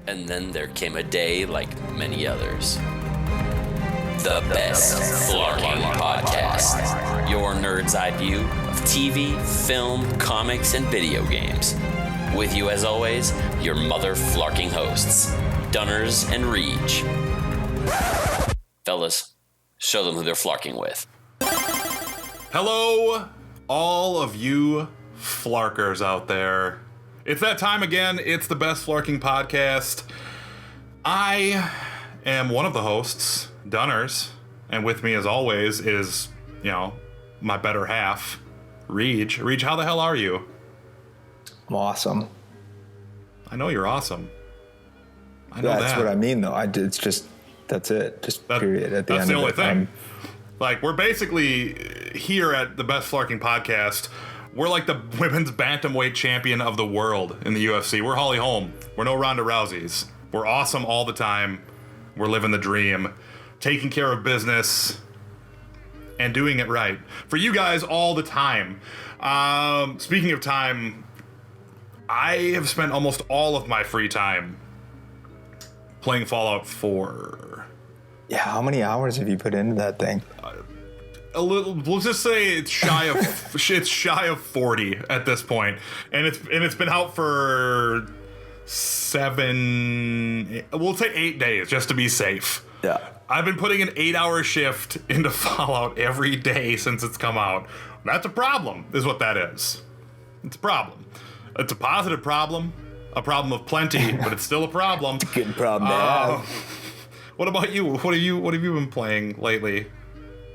And then there came a day like many others. The Best Flarking Podcast. Your nerd's eye view of TV, film, comics, and video games. With you as always, your mother flarking hosts, Dunners and Reach. Fellas, show them who they're flarking with. Hello, all of you flarkers out there. It's that time again. It's the Best Flarking Podcast. I am one of the hosts, Dunners, and with me as always is, my better half, Reach. Reach, how the hell are you? I'm awesome. I know you're awesome. I know that's what I mean, though. It's just, that's it. Period. At the end that's the of only it, thing. Like, we're basically here at the Best Flarking Podcast. We're like the women's bantamweight champion of the world in the UFC. We're Holly Holm. We're no Ronda Rousey's. We're awesome all the time. We're living the dream, taking care of business, and doing it right for you guys all the time. Speaking of time, I have spent almost all of my free time playing Fallout 4. Yeah, how many hours have you put into that thing? A little. We'll just say it's shy of it's shy of 40 at this point, and it's been out for 8 days just to be safe. Yeah. I've been putting an 8-hour shift into Fallout every day since it's come out. That's a problem, is what that is. It's a problem. It's a positive problem, a problem of plenty, but it's still a problem. It's a good problem to have. What about you? What have you been playing lately?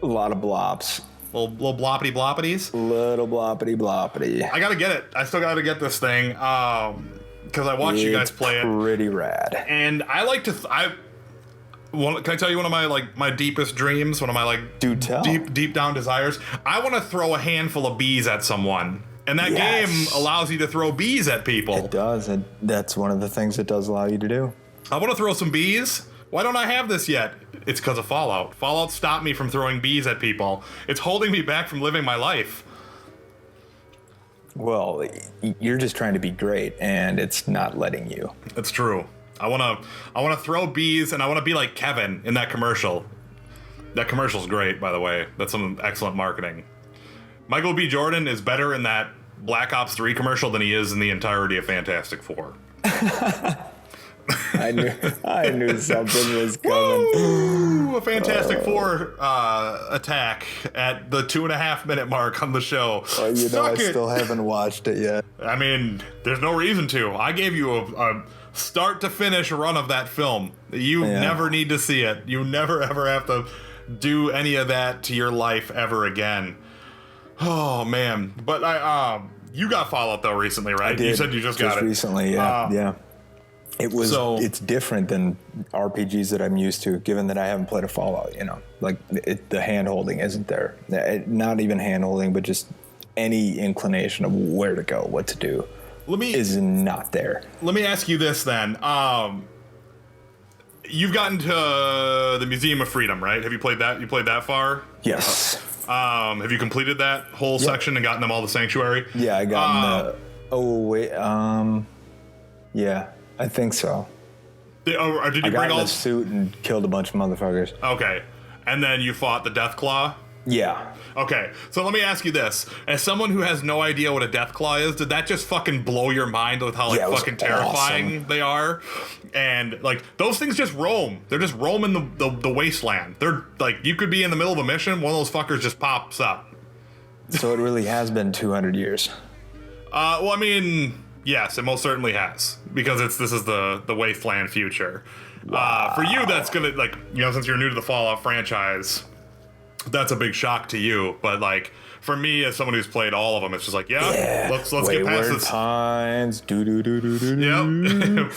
A lot of blops. Little bloppity bloppities? Little bloppity bloppity. I gotta get it. I still gotta get this thing. Because I watched you guys play it. Pretty rad. And I like to... can I tell you one of my deepest dreams? One of my Do tell. deep down desires? I want to throw a handful of bees at someone. And that game allows you to throw bees at people. It does. And that's one of the things it does allow you to do. I want to throw some bees. Why don't I have this yet? It's because of Fallout. Fallout stopped me from throwing bees at people. It's holding me back from living my life. Well, you're just trying to be great, and it's not letting you. It's true. I want to throw bees, and I want to be like Kevin in that commercial. That commercial's great, by the way. That's some excellent marketing. Michael B. Jordan is better in that Black Ops 3 commercial than he is in the entirety of Fantastic Four. I knew something was coming. Woo! A Fantastic Four attack at the 2.5-minute mark on the show. I still haven't watched it yet. I mean, there's no reason to. I gave you a start to finish run of that film. You never need to see it. You never ever have to do any of that to your life ever again. Oh man! But you got Fallout though recently, right? I did. You said you just got it recently. Yeah. It's different than RPGs that I'm used to, given that I haven't played a Fallout, the hand-holding isn't there. Not even hand-holding, but just any inclination of where to go, what to do is not there. Let me ask you this then. You've gotten to the Museum of Freedom, right? Have you played that? You played that far? Yes. Have you completed that whole section and gotten them all the sanctuary? Yeah, I got yeah. I think so. Did you bring got all in the suit and killed a bunch of motherfuckers. Okay, and then you fought the Deathclaw? Yeah. Okay, so let me ask you this. As someone who has no idea what a Deathclaw is, did that just fucking blow your mind with how fucking terrifying they are? And those things just roam. They're just roaming the wasteland. They're you could be in the middle of a mission, one of those fuckers just pops up. So it really has been 200 years. Well, I mean, yes, it most certainly has, because this is the wasteland future. Wow. For you, that's gonna since you're new to the Fallout franchise, that's a big shock to you. But for me, as someone who's played all of them, it's just let's get past this. Pines. Yep.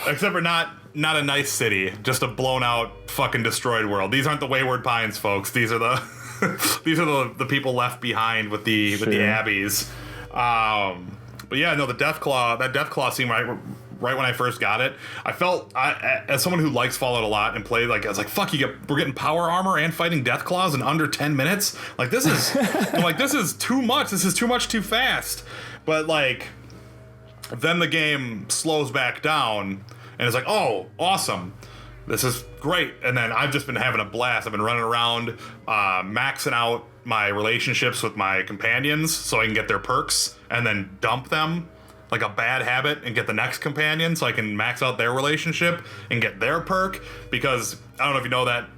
Except for not a nice city, just a blown out fucking destroyed world. These aren't the Wayward Pines, folks. These are the the people left behind with the abbeys. But yeah, no, the Deathclaw, that Deathclaw scene right when I first got it, I felt, as someone who likes Fallout a lot and played, I was like, fuck, we're getting power armor and fighting Deathclaws in under 10 minutes? This is, this is too much. This is too much too fast. But, then the game slows back down And it's like, oh, awesome. This is great. And then I've just been having a blast. I've been running around, maxing out my relationships with my companions so I can get their perks and then dump them like a bad habit and get the next companion so I can max out their relationship and get their perk. Because I don't know if you know that,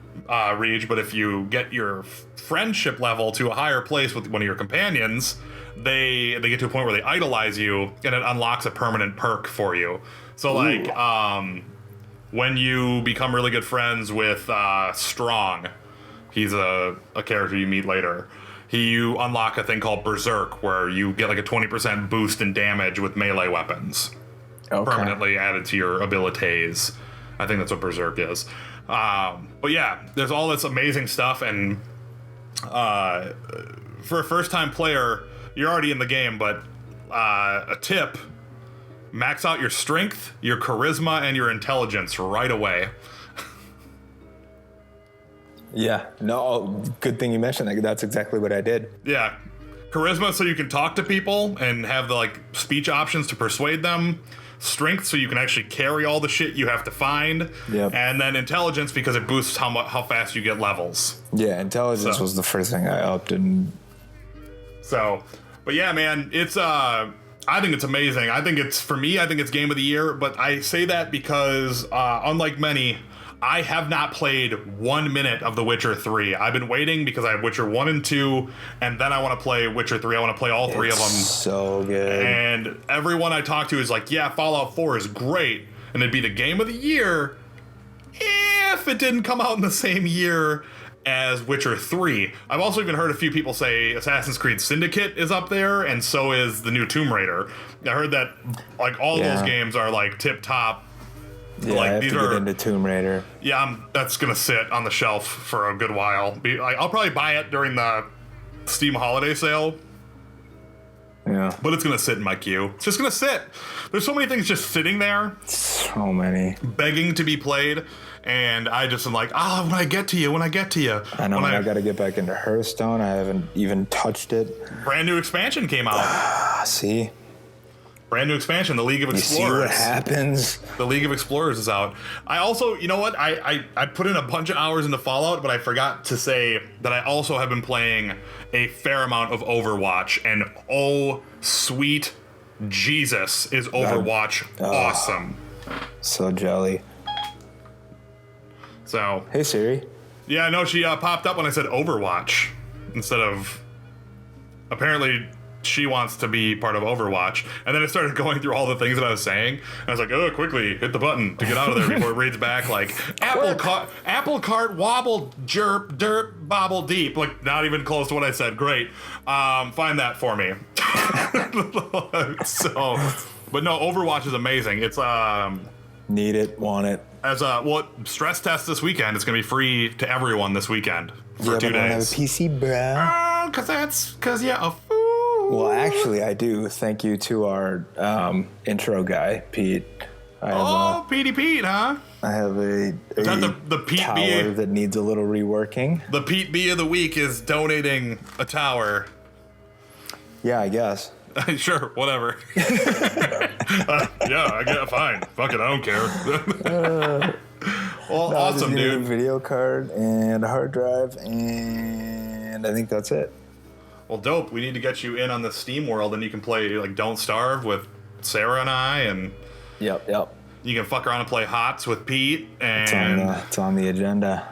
Reg, but if you get your friendship level to a higher place with one of your companions, they get to a point where they idolize you and it unlocks a permanent perk for you. So like when you become really good friends with Strong, he's a character you meet later, you unlock a thing called Berserk, where you get like a 20% boost in damage with melee weapons. Permanently added to your abilities. I think that's what Berserk is. But yeah, there's all this amazing stuff, and for a first-time player, you're already in the game, but a tip: max out your strength, your charisma, and your intelligence right away. Yeah, no, good thing you mentioned that. That's exactly what I did. Yeah, charisma so you can talk to people and have the like speech options to persuade them. Strength so you can actually carry all the shit you have to find. Yep. And then intelligence because it boosts how fast you get levels. Yeah, intelligence was the first thing I upped. And so, but yeah, man, it's I think it's amazing. I think it's game of the year, but I say that because unlike many, I have not played 1 minute of The Witcher 3. I've been waiting because I have Witcher 1 and 2, and then I want to play Witcher 3. I want to play all three of them. So good. And everyone I talk to is like, yeah, Fallout 4 is great, and it'd be the game of the year if it didn't come out in the same year as Witcher 3. I've also even heard a few people say Assassin's Creed Syndicate is up there, and so is the new Tomb Raider. I heard that like all those games are like tip-top. Yeah, like, I have to get into Tomb Raider. Yeah, that's gonna sit on the shelf for a good while. I'll probably buy it during the Steam holiday sale. Yeah, but it's gonna sit in my queue. It's just gonna sit. There's so many things just sitting there. So many. Begging to be played, and I just am like, when I get to you. I know, I gotta get back into Hearthstone. I haven't even touched it. Brand new expansion came out. See? Brand new expansion, the League of Explorers. You see what happens? The League of Explorers is out. I also, you know what? I put in a bunch of hours into Fallout, but I forgot to say that I also have been playing a fair amount of Overwatch. And oh, sweet Jesus, is Overwatch awesome. So jelly. So. Hey, Siri. Yeah, no, she popped up when I said Overwatch instead of. Apparently, she wants to be part of Overwatch. And then it started going through all the things that I was saying. And I was like, oh, quickly, hit the button to get out of there before it reads back like, apple cart wobble, jerp, derp, bobble deep. Like, not even close to what I said. Great. Find that for me. So, but no, Overwatch is amazing. It's, need it, want it. As stress test this weekend. It's going to be free to everyone this weekend for 2 days. I don't have a PC, bro. Because a fool. Well, actually, I do. Thank you to our intro guy, Pete. Petey Pete, huh? I have a the Pete tower that needs a little reworking. The Pete B of the week is donating a tower. Yeah, I guess. Sure, whatever. I get fine. Fuck it, I don't care. Awesome, dude. A video card and a hard drive, and I think that's it. Well, dope. We need to get you in on the Steam world, and you can play like Don't Starve with Sarah and I, and yep. You can fuck around and play HOTS with Pete, and it's on the agenda.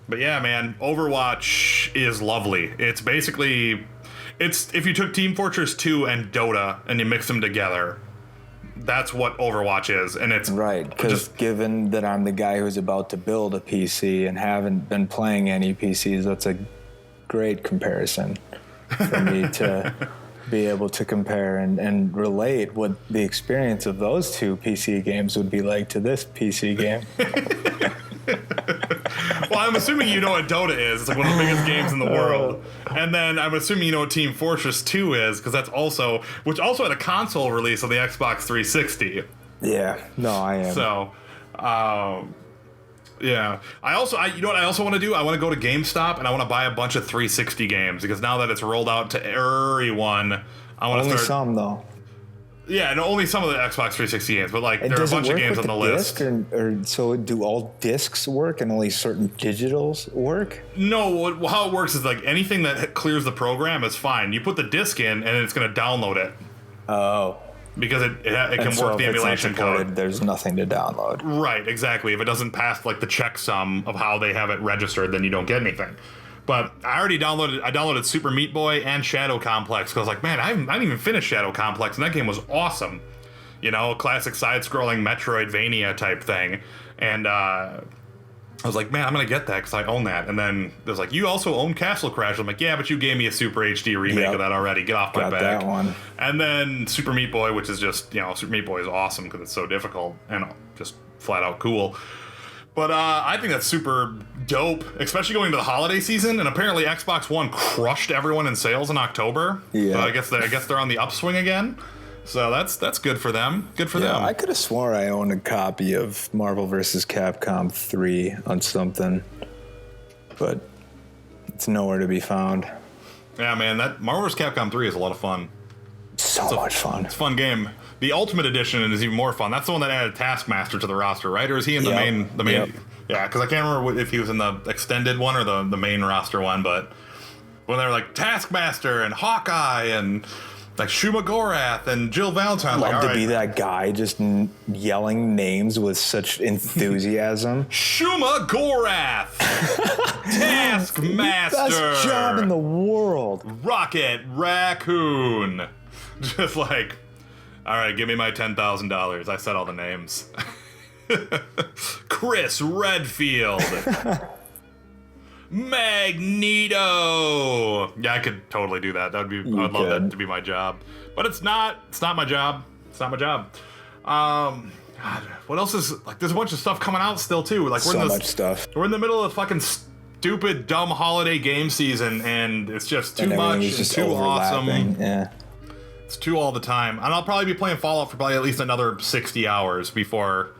But yeah, man, Overwatch is lovely. It's basically, if you took Team Fortress 2 and Dota and you mix them together, that's what Overwatch is, and it's right. Because given that I'm the guy who's about to build a PC and haven't been playing any PCs, that's a great comparison for me to be able to compare and relate what the experience of those two PC games would be like to this PC game. Well, I'm assuming you know what Dota is. It's like one of the biggest games in the world. And then I'm assuming you know what Team Fortress 2 is, because that's also had a console release on the Xbox 360. Yeah, no, I am. So, yeah. You know what I also want to do? I want to go to GameStop and I want to buy a bunch of 360 games, because now that it's rolled out to everyone, I want to start. Only some though. Yeah, and only some of the Xbox 360 games, but like there are a bunch of games on the list. Or so do all discs work and only certain digitals work? No, how it works is like anything that clears the program is fine. You put the disc in, and it's going to download it. Oh. Because it can work the emulation code. There's nothing to download. Right, exactly. If it doesn't pass like the checksum of how they have it registered, then you don't get anything. But I downloaded Super Meat Boy and Shadow Complex because I was like, man, I didn't even finish Shadow Complex, and that game was awesome. You know, classic side-scrolling Metroidvania type thing. And I was like, man, I'm going to get that because I own that. And then there's like, you also own Castle Crash. I'm like, yeah, but you gave me a Super HD remake of that already. Get off my back. Got that one. And then Super Meat Boy, which is just, you know, Super Meat Boy is awesome because it's so difficult and just flat out cool. But I think that's super dope, especially going into the holiday season. And apparently Xbox One crushed everyone in sales in October. Yeah. So I guess they're on the upswing again. So that's good for them. Good for them. I could have sworn I owned a copy of Marvel vs. Capcom 3 on something, but it's nowhere to be found. Yeah, man, that Marvel vs. Capcom 3 is a lot of fun. So much fun. It's a fun game. The Ultimate Edition is even more fun. That's the one that added Taskmaster to the roster, right? Or is he in the main? Yep. Yeah, because I can't remember if he was in the extended one or the main roster one. But when they were like Taskmaster and Hawkeye and like Shuma Gorath and Jill Valentine, love to be that guy just yelling names with such enthusiasm. Shuma Gorath, Taskmaster, best job in the world. Rocket Raccoon, just like. All right, give me my $10,000. I said all the names. Chris Redfield. Magneto. Yeah, I could totally do that. I'd love that to be my job. But it's not. It's not my job. It's not my job. God, what else is like? There's a bunch of stuff coming out still too. Like so much stuff. We're in the middle of fucking stupid, dumb holiday game season, and it's just too much. It's too awesome. Yeah. It's 2 all the time, and I'll probably be playing Fallout for probably at least another 60 hours before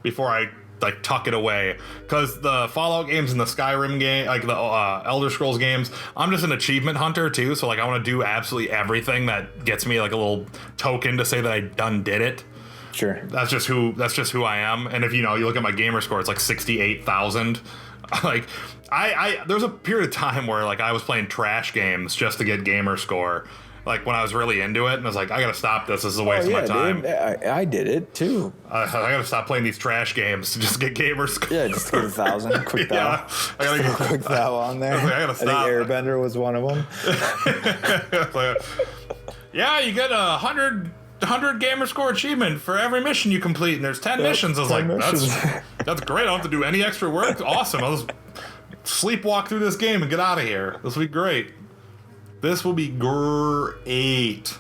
I like tuck it away. Because the Fallout games and the Skyrim game, like the Elder Scrolls games, I'm just an achievement hunter too. So like I want to do absolutely everything that gets me like a little token to say that I did it. Sure. That's just who I am. And if you look at my gamer score, it's like 68,000. Like there's a period of time where like I was playing trash games just to get gamer score. Like when I was really into it, and I was like, I gotta stop this. This is a waste of my time. Dude, I did it too. I gotta stop playing these trash games to just get gamer score. Yeah, just get 1,000. Quick thou. I gotta get quick thou on there. I gotta stop. I think Airbender was one of them. Yeah, you get 100 gamer score achievement for every mission you complete, and there's 10 missions. I was like, that's great. I don't have to do any extra work. Awesome. I'll just sleepwalk through this game and get out of here. This will be great. This will be great.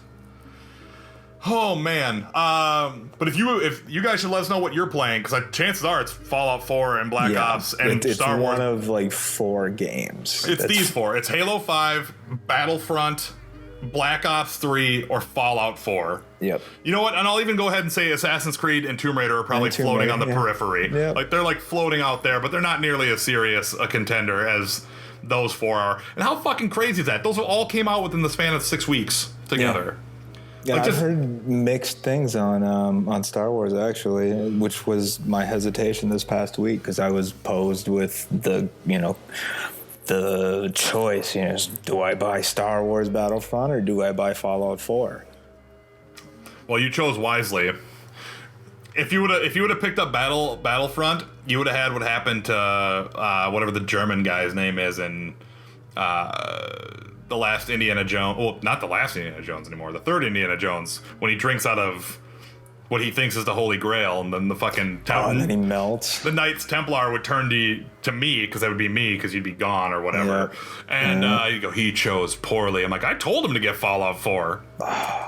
Oh man. But if you guys should let us know what you're playing, because chances are it's Fallout 4 and Black Ops and Star Wars. It's one of like 4 games. It's these 4. It's Halo 5, Battlefront, Black Ops 3, or Fallout 4. Yep. You know what? And I'll even go ahead and say Assassin's Creed and Tomb Raider are probably floating on the periphery. Yep. Like they're like floating out there, but they're not nearly as serious a contender as those 4 are. And how fucking crazy is that? Those all came out within the span of 6 weeks together. Yeah, like I've heard mixed things on Star Wars actually, which was my hesitation this past week because I was posed with the choice. Do I buy Star Wars Battlefront or do I buy Fallout 4? Well, you chose wisely. If you would have picked up Battlefront, you would have had what happened to whatever the German guy's name is in the last Indiana Jones. Well, not the last Indiana Jones anymore. The third Indiana Jones, when he drinks out of what he thinks is the Holy Grail, and then the fucking and then he melts. The Knights Templar would turn to me because that would be me because you'd be gone or whatever. Yeah. And you go, he chose poorly. I'm like, I told him to get Fallout 4.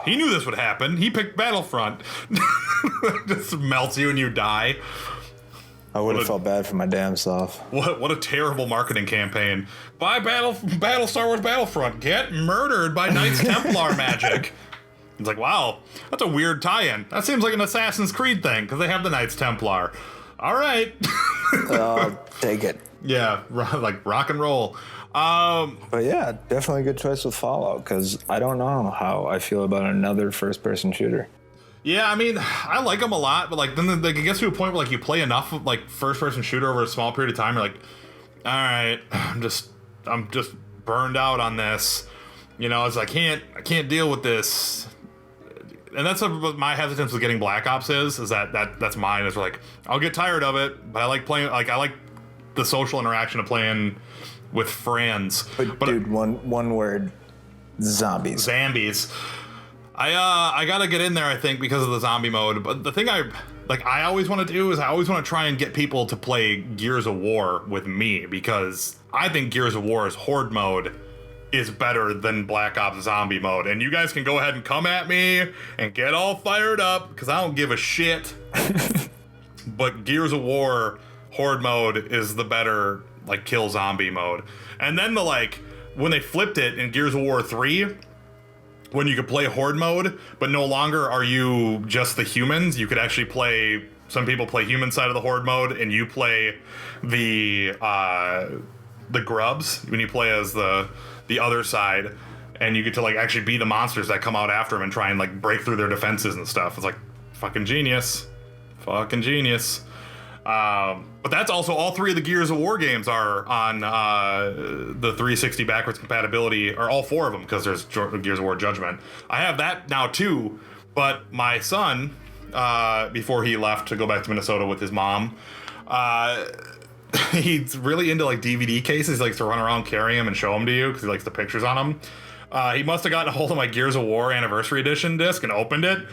He knew this would happen. He picked Battlefront. Just melts you and you die. I would have felt bad for my damn self. What a terrible marketing campaign. Buy Battle Star Wars Battlefront. Get murdered by Knights Templar magic. It's like, wow, that's a weird tie-in. That seems like an Assassin's Creed thing, because they have the Knights Templar. All right. Take it. Yeah, like rock and roll. But yeah, definitely a good choice with Fallout, because I don't know how I feel about another first-person shooter. Yeah, I mean, I like them a lot, but like then it gets to a point where like you play enough of like first-person shooter over a small period of time, you're like, all right, I'm just burned out on this. You know, it's like I can't deal with this. And that's what my hesitance with getting Black Ops is that's mine. Is like I'll get tired of it, but I like playing. Like I like the social interaction of playing with friends. But dude, one word, zombies. I gotta get in there, I think, because of the zombie mode. But the thing I always want to do is I always want to try and get people to play Gears of War with me, because I think Gears of War's Horde mode is better than Black Ops zombie mode. And you guys can go ahead and come at me and get all fired up, because I don't give a shit. But Gears of War Horde mode is the better, like, kill zombie mode. And then when they flipped it in Gears of War 3, when you could play Horde mode, but no longer are you just the humans, you could actually play, some people play human side of the Horde mode, and you play the grubs, when you play as the other side, and you get to like actually be the monsters that come out after them and try and like break through their defenses and stuff. It's like fucking genius. But that's also, all three of the Gears of War games are on the 360 backwards compatibility, or all four of them, because there's Gears of War Judgment. I have that now too, but my son, before he left to go back to Minnesota with his mom, he's really into like DVD cases. He likes to run around, carry them, and show them to you because he likes the pictures on them. He must have gotten a hold of my Gears of War Anniversary Edition disc and opened it,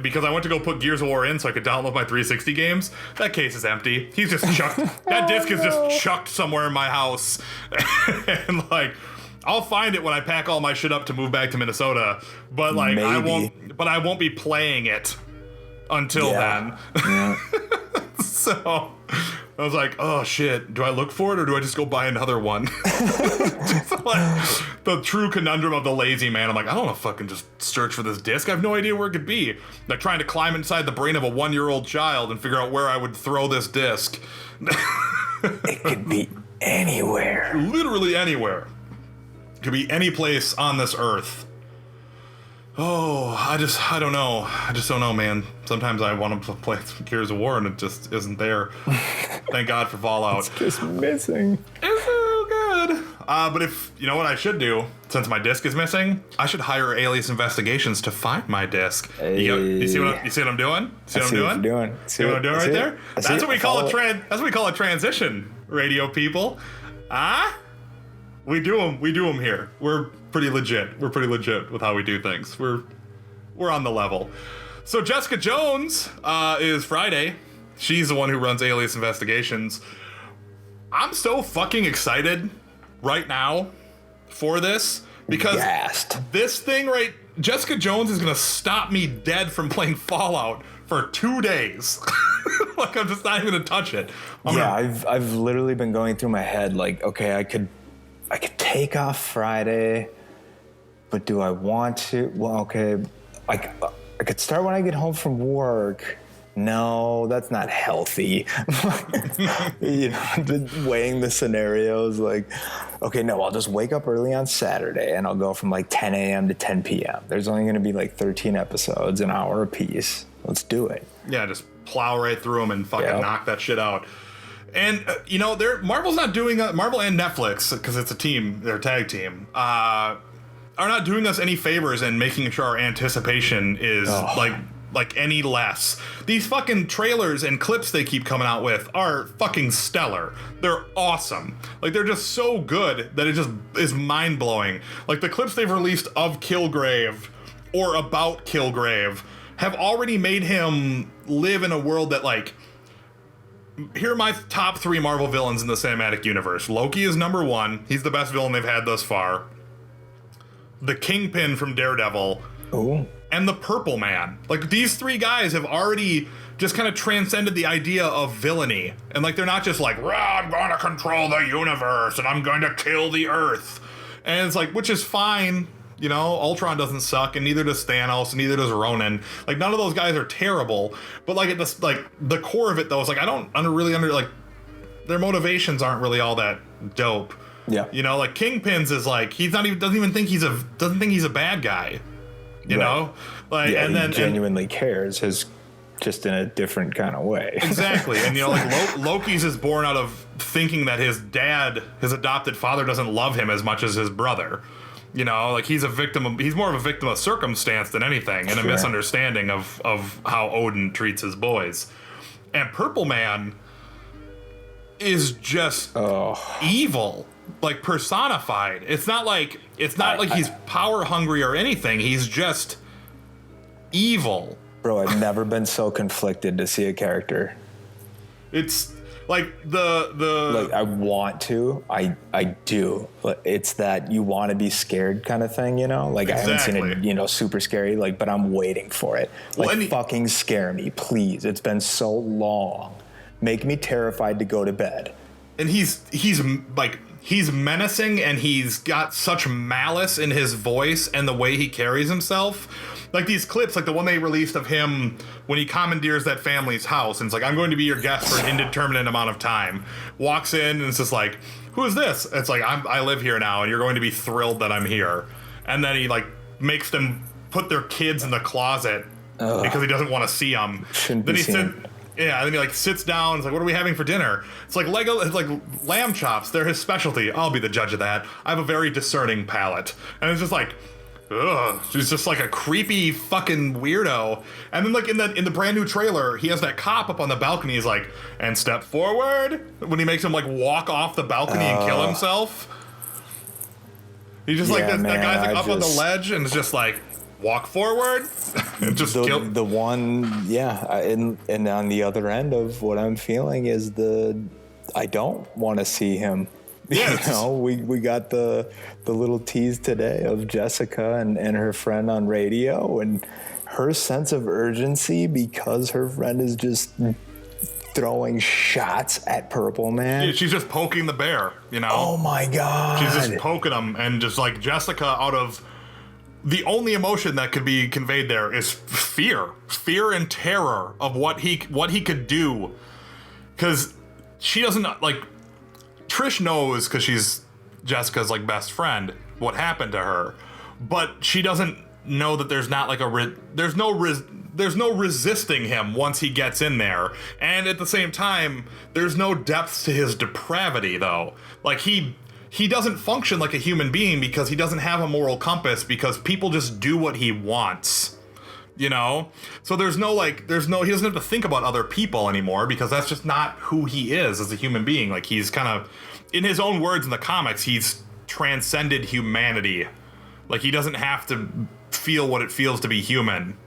because I went to go put Gears of War in so I could download my 360 games. That case is empty. He's just chucked. That disc is just chucked somewhere in my house. And like, I'll find it when I pack all my shit up to move back to Minnesota. But like, I won't be playing it until then. Yeah. So I was like, oh shit, do I look for it or do I just go buy another one? Just like the true conundrum of the lazy man. I'm like, I don't want to fucking just search for this disc. I have no idea where it could be. Like trying to climb inside the brain of a 1-year-old child and figure out where I would throw this disc. It could be anywhere. Literally anywhere. It could be any place on this earth. Oh, I don't know. I just don't know, man. Sometimes I want to play Gears of War and it just isn't there. Thank God for Fallout. It's just missing. It's so good. But if, you know what I should do, since my disc is missing, I should hire Alias Investigations to find my disc. Hey. You see what I'm doing? See what I'm doing? See what I'm doing right there? That's what we call a transition, radio people. We do them here. We're pretty legit. We're pretty legit with how we do things. We're on the level. So Jessica Jones is Friday. She's the one who runs Alias Investigations. I'm so fucking excited right now for this, because this thing Jessica Jones is gonna stop me dead from playing Fallout for 2 days. Like, I'm just not even gonna touch it. I've literally been going through my head like, okay, I could take off Friday, but do I want to? Well, okay, I could start when I get home from work. No, that's not healthy. You know, just weighing the scenarios, like, okay, no, I'll just wake up early on Saturday and I'll go from like 10 a.m. to 10 p.m. There's only going to be like 13 episodes, an hour apiece. Let's do it. Yeah, just plow right through them and fucking knock that shit out. And, you know, Marvel's not doing Marvel and Netflix, because it's a team, they're a tag team, are not doing us any favors in making sure our anticipation is like any less. These fucking trailers and clips they keep coming out with are fucking stellar. They're awesome. Like, they're just so good that it just is mind-blowing. Like, the clips they've released of Kilgrave or about Kilgrave have already made him live in a world that, like, here are my top 3 Marvel villains in the cinematic universe. Loki is number 1. He's the best villain they've had thus far. The Kingpin from Daredevil. Ooh. And the Purple Man. Like, these 3 guys have already just kind of transcended the idea of villainy. And, like, they're not just like, I'm going to control the universe and I'm going to kill the Earth. And it's like, which is fine. You know, Ultron doesn't suck, and neither does Thanos, and neither does Ronan. Like, none of those guys are terrible. But like, the core of it though is like, I don't really like, their motivations aren't really all that dope. Yeah. You know, like Kingpin's is like, doesn't think he's a bad guy. you know? Like, yeah, and then he genuinely cares, just in a different kind of way. Exactly. And, you know, like Loki's is born out of thinking that his adopted father doesn't love him as much as his brother. You know, like he's more of a victim of circumstance than anything, and a misunderstanding of how Odin treats his boys. And Purple Man is just evil, like personified. It's not like he's power hungry or anything. He's just evil. Bro, I've never been so conflicted to see a character. It's like like I do. But it's that you want to be scared kind of thing, you know? Like exactly. I haven't seen it, you know, super scary, like, but I'm waiting for it. Like, fucking scare me, please. It's been so long. Make me terrified to go to bed. And he's menacing, and he's got such malice in his voice and the way he carries himself. Like these clips, like the one they released of him when he commandeers that family's house, and it's like, I'm going to be your guest for an indeterminate amount of time. Walks in, and it's just like, who is this? It's like, I live here now, and you're going to be thrilled that I'm here. And then he like makes them put their kids in the closet because he doesn't want to see them. Then he said, yeah, and then he like sits down. It's like, what are we having for dinner? It's like it's like lamb chops. They're his specialty. I'll be the judge of that. I have a very discerning palate. And it's just like, ugh, she's just like a creepy fucking weirdo. And then like in the brand new trailer, he has that cop up on the balcony. He's like, and step forward, when he makes him like walk off the balcony and kill himself. He's just like that guy's like up on the ledge and it's just like, walk forward and just kill the one. And on the other end of what I'm feeling is I don't want to see him. Yes. You know, we got the little tease today of Jessica and her friend on radio, and her sense of urgency because her friend is just throwing shots at Purple Man. Yeah, she's just poking the bear, you know? Oh my God. She's just poking him, and just like Jessica, out of the only emotion that could be conveyed there is fear and terror of what he could do, because she doesn't, like, Trish knows, because she's Jessica's like best friend, what happened to her, but she doesn't know that there's not like there's no resisting him once he gets in there. And at the same time, there's no depths to his depravity, though. Like he doesn't function like a human being because he doesn't have a moral compass, because people just do what he wants, you know? So he doesn't have to think about other people anymore, because that's just not who he is as a human being. Like, he's kind of, in his own words in the comics, he's transcended humanity. Like, he doesn't have to feel what it feels to be human,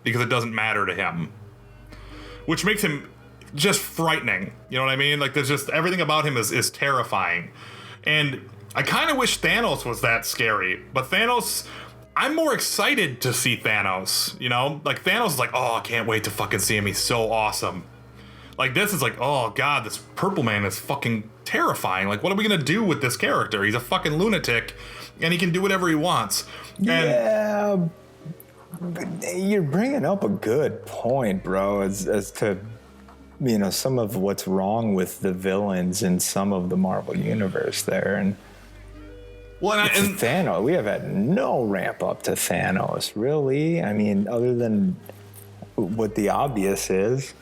because it doesn't matter to him. Which makes him just frightening, you know what I mean? Like, there's just, everything about him is terrifying. And I kind of wish Thanos was that scary, but Thanos, I'm more excited to see Thanos, you know? Like, Thanos is like, oh, I can't wait to fucking see him. He's so awesome. Like, this is like, oh, God, this Purple Man is fucking terrifying. Like, what are we going to do with this character? He's a fucking lunatic, and he can do whatever he wants. And you're bringing up a good point, bro, as to, you know, some of what's wrong with the villains in some of the Marvel universe there. And Thanos, we have had no ramp up to Thanos, really. I mean, other than what the obvious is.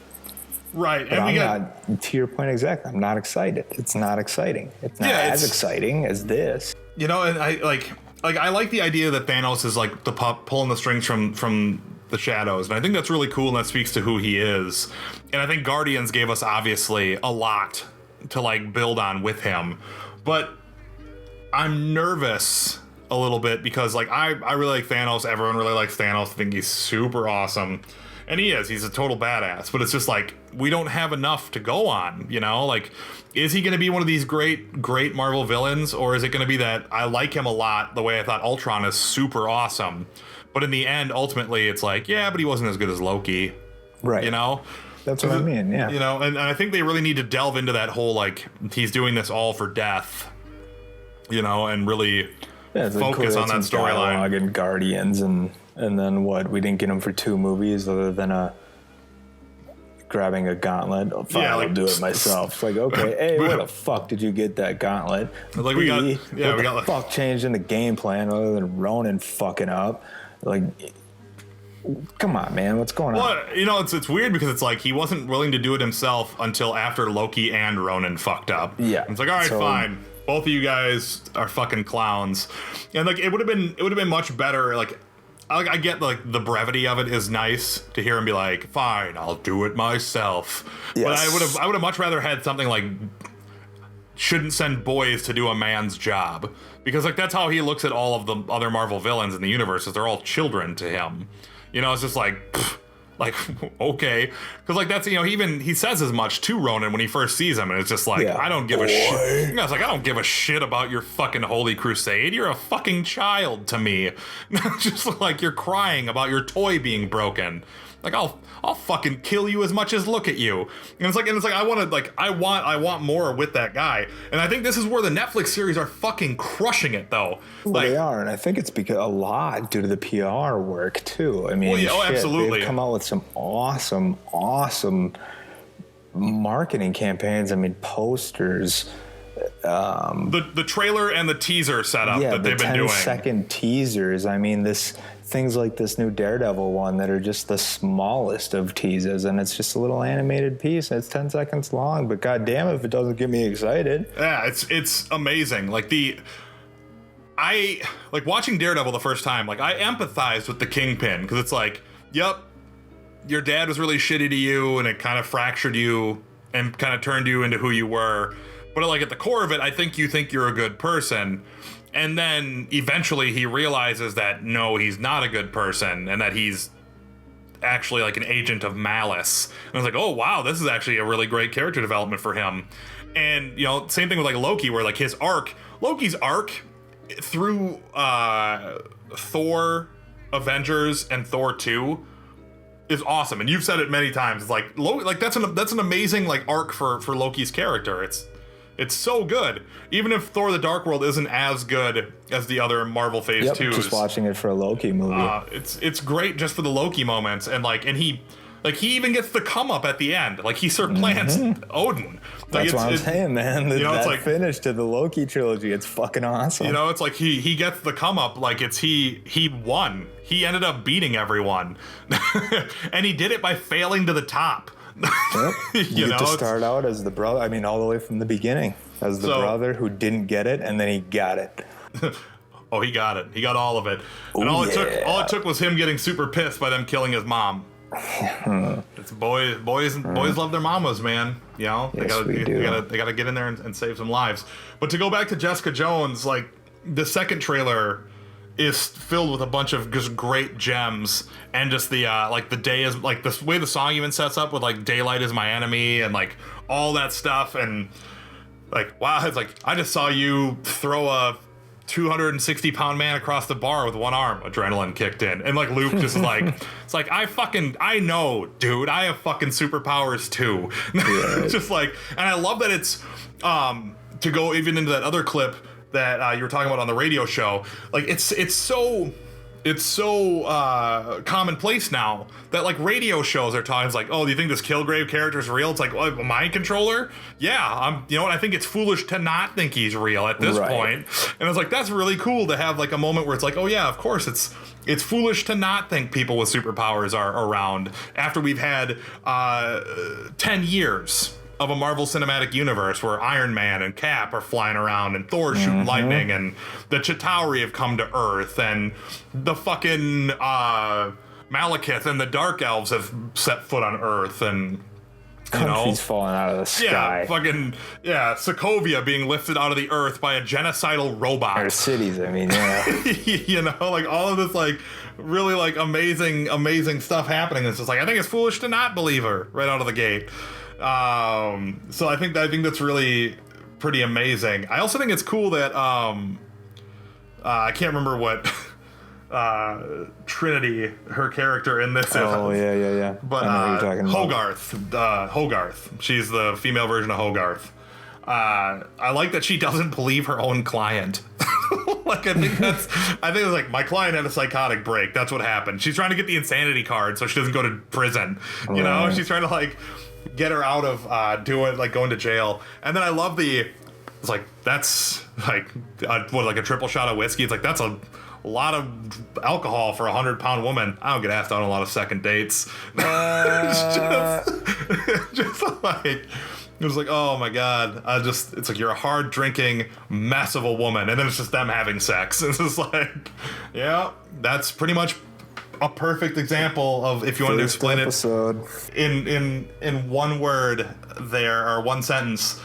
Right. But I'm not, to your point exactly, I'm not excited. It's not exciting. It's not as exciting as this. You know, and I like the idea that Thanos is like the pup pulling the strings from the shadows, and I think that's really cool, and that speaks to who he is. And I think Guardians gave us obviously a lot to like build on with him, but I'm nervous a little bit because like I really like Thanos. Everyone really likes Thanos. I think he's super awesome, and he's a total badass. But it's just like, we don't have enough to go on, you know? Like, is he going to be one of these great Marvel villains, or is it going to be that I like him a lot the way I thought Ultron is super awesome, but in the end, ultimately, it's like, yeah, but he wasn't as good as Loki. Right. You know? That's what I mean, yeah. You know, and I think they really need to delve into that whole, like, he's doing this all for death, you know, and really focus on that storyline. And Guardians, and then what? We didn't get him for 2 movies other than grabbing a gauntlet. Oh, fine, I'll do it myself. It's like, okay, A, where the fuck did you get that gauntlet? Like, what the fuck changed in the game plan other than Ronan fucking up? Like, come on, man, what's going on? Well, you know, it's weird because it's like he wasn't willing to do it himself until after Loki and Ronan fucked up. Yeah. It's like, all right, fine. Both of you guys are fucking clowns. And like it would have been much better. Like I get like the brevity of it is nice to hear him be like, fine, I'll do it myself. Yes. But I would have much rather had something like shouldn't send boys to do a man's job, because like that's how he looks at all of the other Marvel villains in the universe, is they're all children to him. You know, it's just like, pfft, like, okay, because like that's, you know, he says as much to Ronan when he first sees him, and it's just like, I don't give a shit. You know, it's like, I don't give a shit about your fucking holy crusade. You're a fucking child to me. Just like you're crying about your toy being broken. Like I'll fucking kill you as much as look at you. And it's like I want more with that guy. And I think this is where the Netflix series are fucking crushing it though. Well, like, they are, and I think it's because a lot due to the PR work too. I mean, well, yeah, absolutely. They've come out with some awesome marketing campaigns. I mean, posters. The trailer and the teaser setup that they've been doing. 10-second teasers. I mean, things like this new Daredevil one that are just the smallest of teasers, and it's just a little animated piece, and it's 10 seconds long, but god damn it if it doesn't get me excited. Yeah, it's amazing. Like I watching Daredevil the first time, like I empathized with the Kingpin, because it's like, yep, your dad was really shitty to you, and it kind of fractured you and kind of turned you into who you were. But like at the core of it, I think you're a good person. And then eventually he realizes that no, he's not a good person, and that he's actually like an agent of malice. And I was like, oh wow, this is actually a really great character development for him. And you know, same thing with like Loki, where like Loki's arc through Thor, Avengers, and Thor 2 is awesome. And you've said it many times. It's like that's an amazing like arc for Loki's character. It's so good. Even if Thor: The Dark World isn't as good as the other Marvel Phase 2s. Just watching it for a Loki movie. It's great just for the Loki moments, and he even gets the come up at the end. Like he supplants Odin. Like, that's what I'm saying, man. That like, finish to the Loki trilogy, it's fucking awesome. You know, it's like he gets the come up like it's he won. He ended up beating everyone. And he did it by failing to the top. Yep. You get to start out as the brother. I mean, all the way from the beginning as the brother who didn't get it, and then he got it. Oh, he got it. He got all of it. And all it took was him getting super pissed by them killing his mom. It's boys love their mamas, man. You know, they gotta get in there and save some lives. But to go back to Jessica Jones, like the second trailer is filled with a bunch of just great gems, and just the like the day is like the way the song even sets up with like daylight is my enemy and like all that stuff, and like wow, it's like I just saw you throw a 260-pound man across the bar with one arm. Adrenaline kicked in, and like Luke just like it's like I know, dude, I have fucking superpowers too. Yeah. Just like, and I love that it's to go even into that other clip that you were talking about on the radio show, like it's so commonplace now that like radio shows are talking like, oh, do you think this Kilgrave character is real? It's like, oh, a mind controller? Yeah, you know what? I think it's foolish to not think he's real at this point. And it's like, that's really cool to have like a moment where it's like, oh yeah, of course it's foolish to not think people with superpowers are around after we've had 10 years of a Marvel Cinematic Universe where Iron Man and Cap are flying around and Thor's shooting lightning, and the Chitauri have come to Earth, and the fucking Malekith and the Dark Elves have set foot on Earth, and countries falling out of the sky. Sokovia being lifted out of the earth by a genocidal robot. Or cities, I mean, yeah. You know, like all of this like really like amazing stuff happening. It's just like, I think it's foolish to not believe her right out of the gate. So I think that's really pretty amazing. I also think it's cool that I can't remember what Trinity, her character in this is. Oh yeah. But Hogarth. She's the female version of Hogarth. I like that she doesn't believe her own client. Like I think it was like, my client had a psychotic break. That's what happened. She's trying to get the insanity card so she doesn't go to prison. You know, she's trying to like get her out of going to jail. And then I love it's like, that's like like a triple shot of whiskey. It's like, that's a a lot of alcohol for a 100-pound woman. I don't get asked out on a lot of second dates. Just like, it was like, oh my God, it's like you're a hard drinking mess of a woman, and then it's just them having sex. It's just like, yeah, that's pretty much a perfect example of, if you want to explain episode. it in one word there, or one sentence.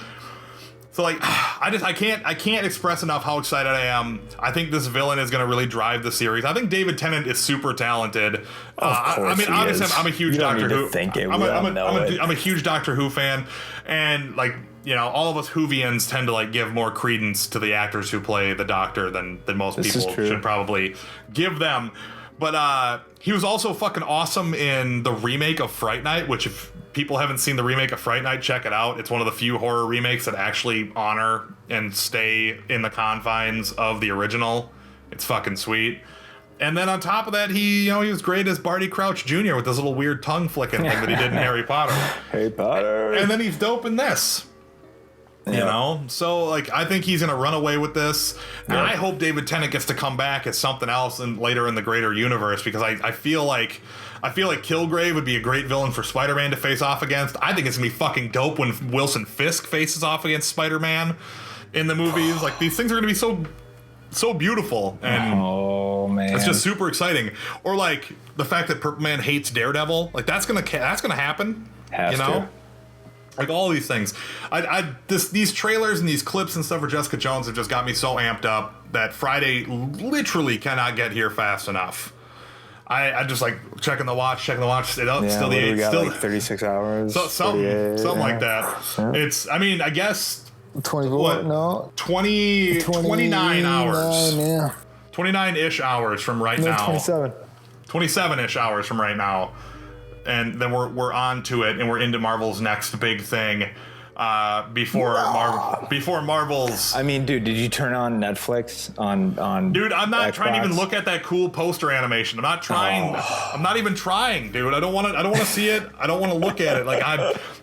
So like, I can't express enough how excited I am. I think this villain is going to really drive the series. I think David Tennant is super talented. Of course, I mean, obviously, I'm a huge Doctor Who. I'm a huge Doctor Who fan, and like, you know, all of us Whovians tend to like give more credence to the actors who play the Doctor than most people should probably give them. But he was also fucking awesome in the remake of Fright Night, which, if people haven't seen the remake of Fright Night, check it out. It's one of the few horror remakes that actually honor and stay in the confines of the original. It's fucking sweet. And then on top of that, he was great as Barty Crouch Jr. with this little weird tongue flicking thing that he did in Harry Potter. Harry Potter. And then he's dope in this. You know, so like, I think he's gonna run away with this, and I hope David Tennant gets to come back as something else later in the greater universe, because I feel like Kilgrave would be a great villain for Spider-Man to face off against. I think it's gonna be fucking dope when Wilson Fisk faces off against Spider-Man in the movies. Like, these things are gonna be so beautiful, and oh man, it's just super exciting. Or like the fact that Purple Man hates Daredevil, like that's gonna happen. Has to. Like, all these things. These trailers and these clips and stuff for Jessica Jones have just got me so amped up that Friday literally cannot get here fast enough. I just like checking the watch. Still the 8. We got still like 36 hours. Something like that. Yeah. It's, I mean, I guess 24. What? No. 29 hours. Yeah. 29-ish hours from right now. 27. 27-ish hours from right now. And then we're on to it, and we're into Marvel's next big thing. Before Marvel's. I mean, dude, did you turn on Netflix on? Dude, I'm not Xbox? trying to even look at that cool poster animation. I'm not trying. I'm not even trying, dude. I don't want to see it. I don't want to look at it. Like,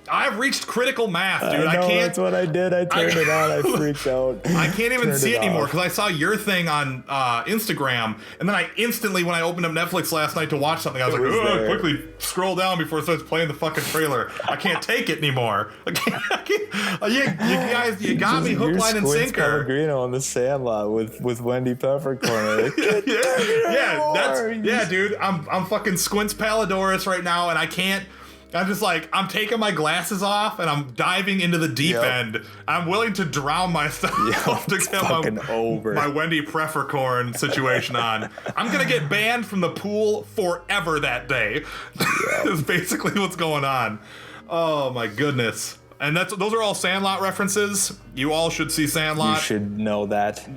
I've reached critical mass, dude. I can't. That's what I did. I turned it on. I freaked out. I can't even see it anymore because I saw your thing on Instagram, and then I instantly, when I opened up Netflix last night to watch something, I was like, quickly scroll down before it starts playing the fucking trailer. I can't take it anymore. You got me hook, line, and sinker. Pellegrino on the Sandlot with Wendy Peppercorn. Dude. I'm fucking Squints Palladorus right now, and I can't. I'm just like, I'm taking my glasses off and I'm diving into the deep end. I'm willing to drown myself to get my Wendy Peppercorn situation on. I'm gonna get banned from the pool forever that day. Is basically what's going on. Oh my goodness. And those are all Sandlot references. You all should see Sandlot. You should know that.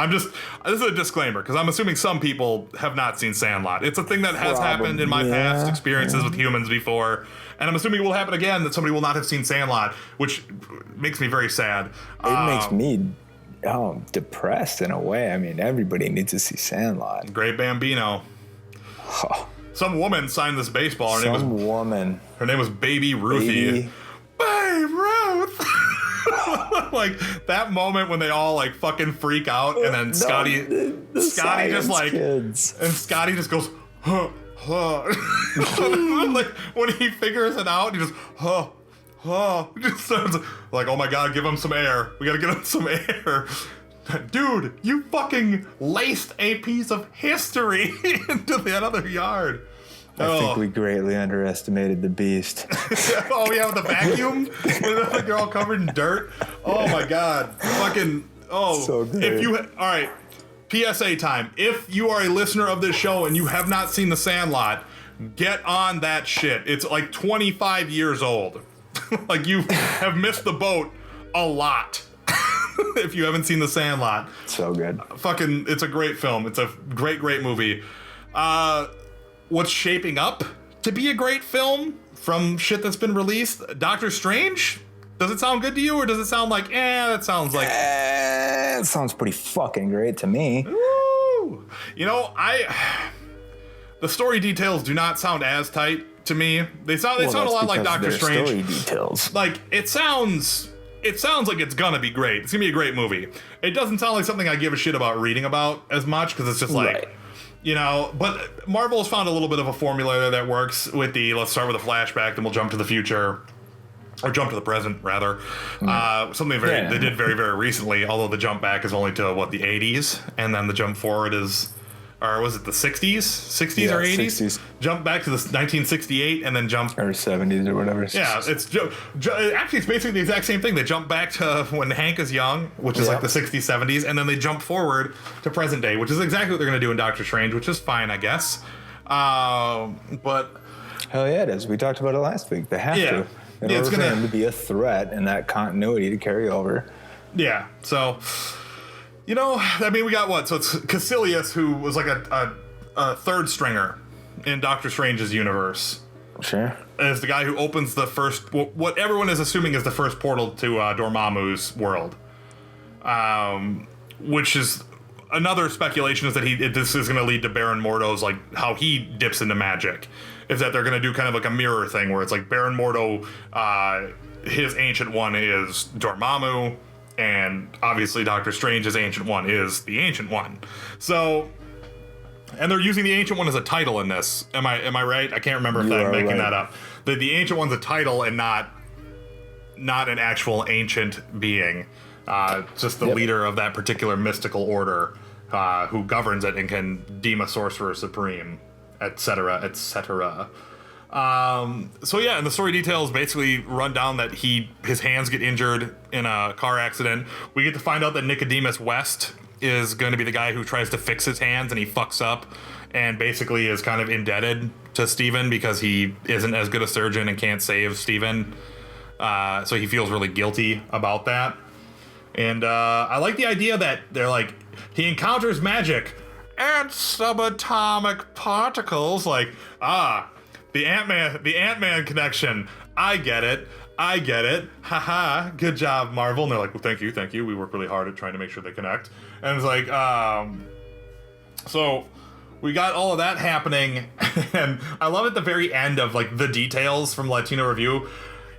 This is a disclaimer, because I'm assuming some people have not seen Sandlot. It's a thing that has happened in my past experiences with humans before. And I'm assuming it will happen again, that somebody will not have seen Sandlot, which makes me very sad. It makes me depressed in a way. I mean, everybody needs to see Sandlot. Great Bambino. Oh. Some woman signed this baseball. Her name was Baby Ruthie. Babe Ruth. Like, that moment when they all like fucking freak out, and then Scotty just like kids. And Scotty just goes like, when he figures it out, he just just starts like, oh my god, give him some air, we gotta give him some air. Dude, you fucking laced a piece of history into that other yard. I think we greatly underestimated the beast. Oh yeah, with the vacuum? They're all covered in dirt. Oh my god. Fucking, so good. Alright, PSA time. If you are a listener of this show and you have not seen The Sandlot, get on that shit. It's like 25 years old. Like, you have missed the boat a lot. If you haven't seen The Sandlot. So good. Fucking, it's a great film. It's a great movie. What's shaping up to be a great film from shit that's been released? Doctor Strange? Does it sound good to you, or does it sound like, that sounds like... It sounds pretty fucking great to me. Woo! You know, the story details do not sound as tight to me. They sound a lot like Doctor Strange. Story details. Like, it sounds it sounds like it's gonna be great. It's gonna be a great movie. It doesn't sound like something I give a shit about reading about as much, because it's just like, Right. you know, but Marvel's found a little bit of a formula there that works with the, let's start with a flashback, then we'll jump to the future, or jump to the present, rather. Something they did very, very recently, although the jump back is only to, the 80s, and then the jump forward is, or was it the 60s? 60s or 80s? 60s. Jump back to the 1968, and then jump... Or 70s or whatever. Yeah, actually, it's basically the exact same thing. They jump back to when Hank is young, which is like the 60s, 70s, and then they jump forward to present day, which is exactly what they're going to do in Doctor Strange, which is fine, I guess. But... Hell yeah, it is. We talked about it last week. They have to. In order for him to be a threat and that continuity to carry over. Yeah, so... You know, I mean, we got what? So it's Caecilius, who was like a third stringer in Doctor Strange's universe. Sure. Is the guy who opens the first, what everyone is assuming is the first portal to Dormammu's world. Which is another speculation, is that this is going to lead to Baron Mordo's, like, how he dips into magic. Is that they're going to do kind of like a mirror thing where it's like Baron Mordo, his Ancient One is Dormammu. And obviously Doctor Strange's Ancient One is the Ancient One. So, and they're using the Ancient One as a title in this. Am I right? I can't remember if I'm making that up. The Ancient One's a title and not an actual ancient being. Just the leader of that particular mystical order who governs it and can deem a sorcerer supreme, etc., etc. So yeah, and the story details basically run down that his hands get injured in a car accident. We get to find out that Nicodemus West is going to be the guy who tries to fix his hands, and he fucks up and basically is kind of indebted to Steven because he isn't as good a surgeon and can't save Steven. So he feels really guilty about that. And I like the idea that they're like, he encounters magic and subatomic particles, like, the Ant-Man connection. I get it. Haha. Good job, Marvel. And they're like, well, thank you. We work really hard at trying to make sure they connect. And it's like, so we got all of that happening. And I love at the very end of like the details from Latino Review,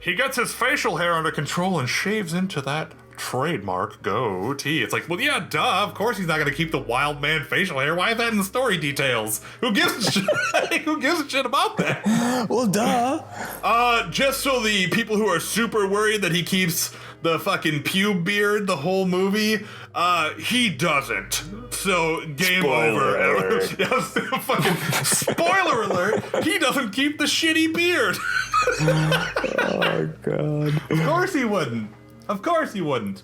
he gets his facial hair under control and shaves into that trademark goatee. It's like, well, yeah, duh. Of course he's not going to keep the wild man facial hair. Why is that in the story details? Who gives a shit? Who gives a shit about that? Well, duh. Just so the people who are super worried that he keeps the fucking pube beard the whole movie, he doesn't. So game Spoiler over. alert. Yes, fucking spoiler alert. He doesn't keep the shitty beard. Oh god. Of course he wouldn't.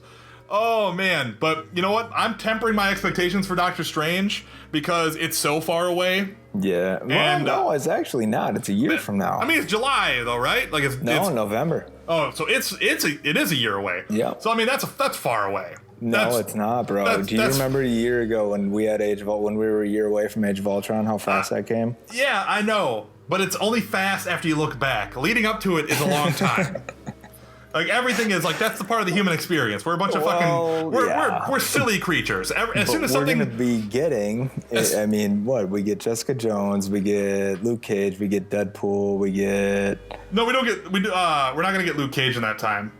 Oh, man. But you know what? I'm tempering my expectations for Doctor Strange because it's so far away. Yeah. Well, And, no, it's actually not. It's a year from now. I mean, it's July, though, right? Like it's November. Oh, so it is a year away. Yeah. So, I mean, that's far away. No, it's not, bro. Do you remember a year ago when we had when we were a year away from Age of Ultron, how fast that came? Yeah, I know. But it's only fast after you look back. Leading up to it is a long time. Like everything is like that's the part of the human experience. We're a bunch of we're silly creatures. As soon as something we're gonna be getting, I mean, what we get Jessica Jones, we get Luke Cage, we get Deadpool, we get. No, we don't get. We're not gonna get Luke Cage in that time.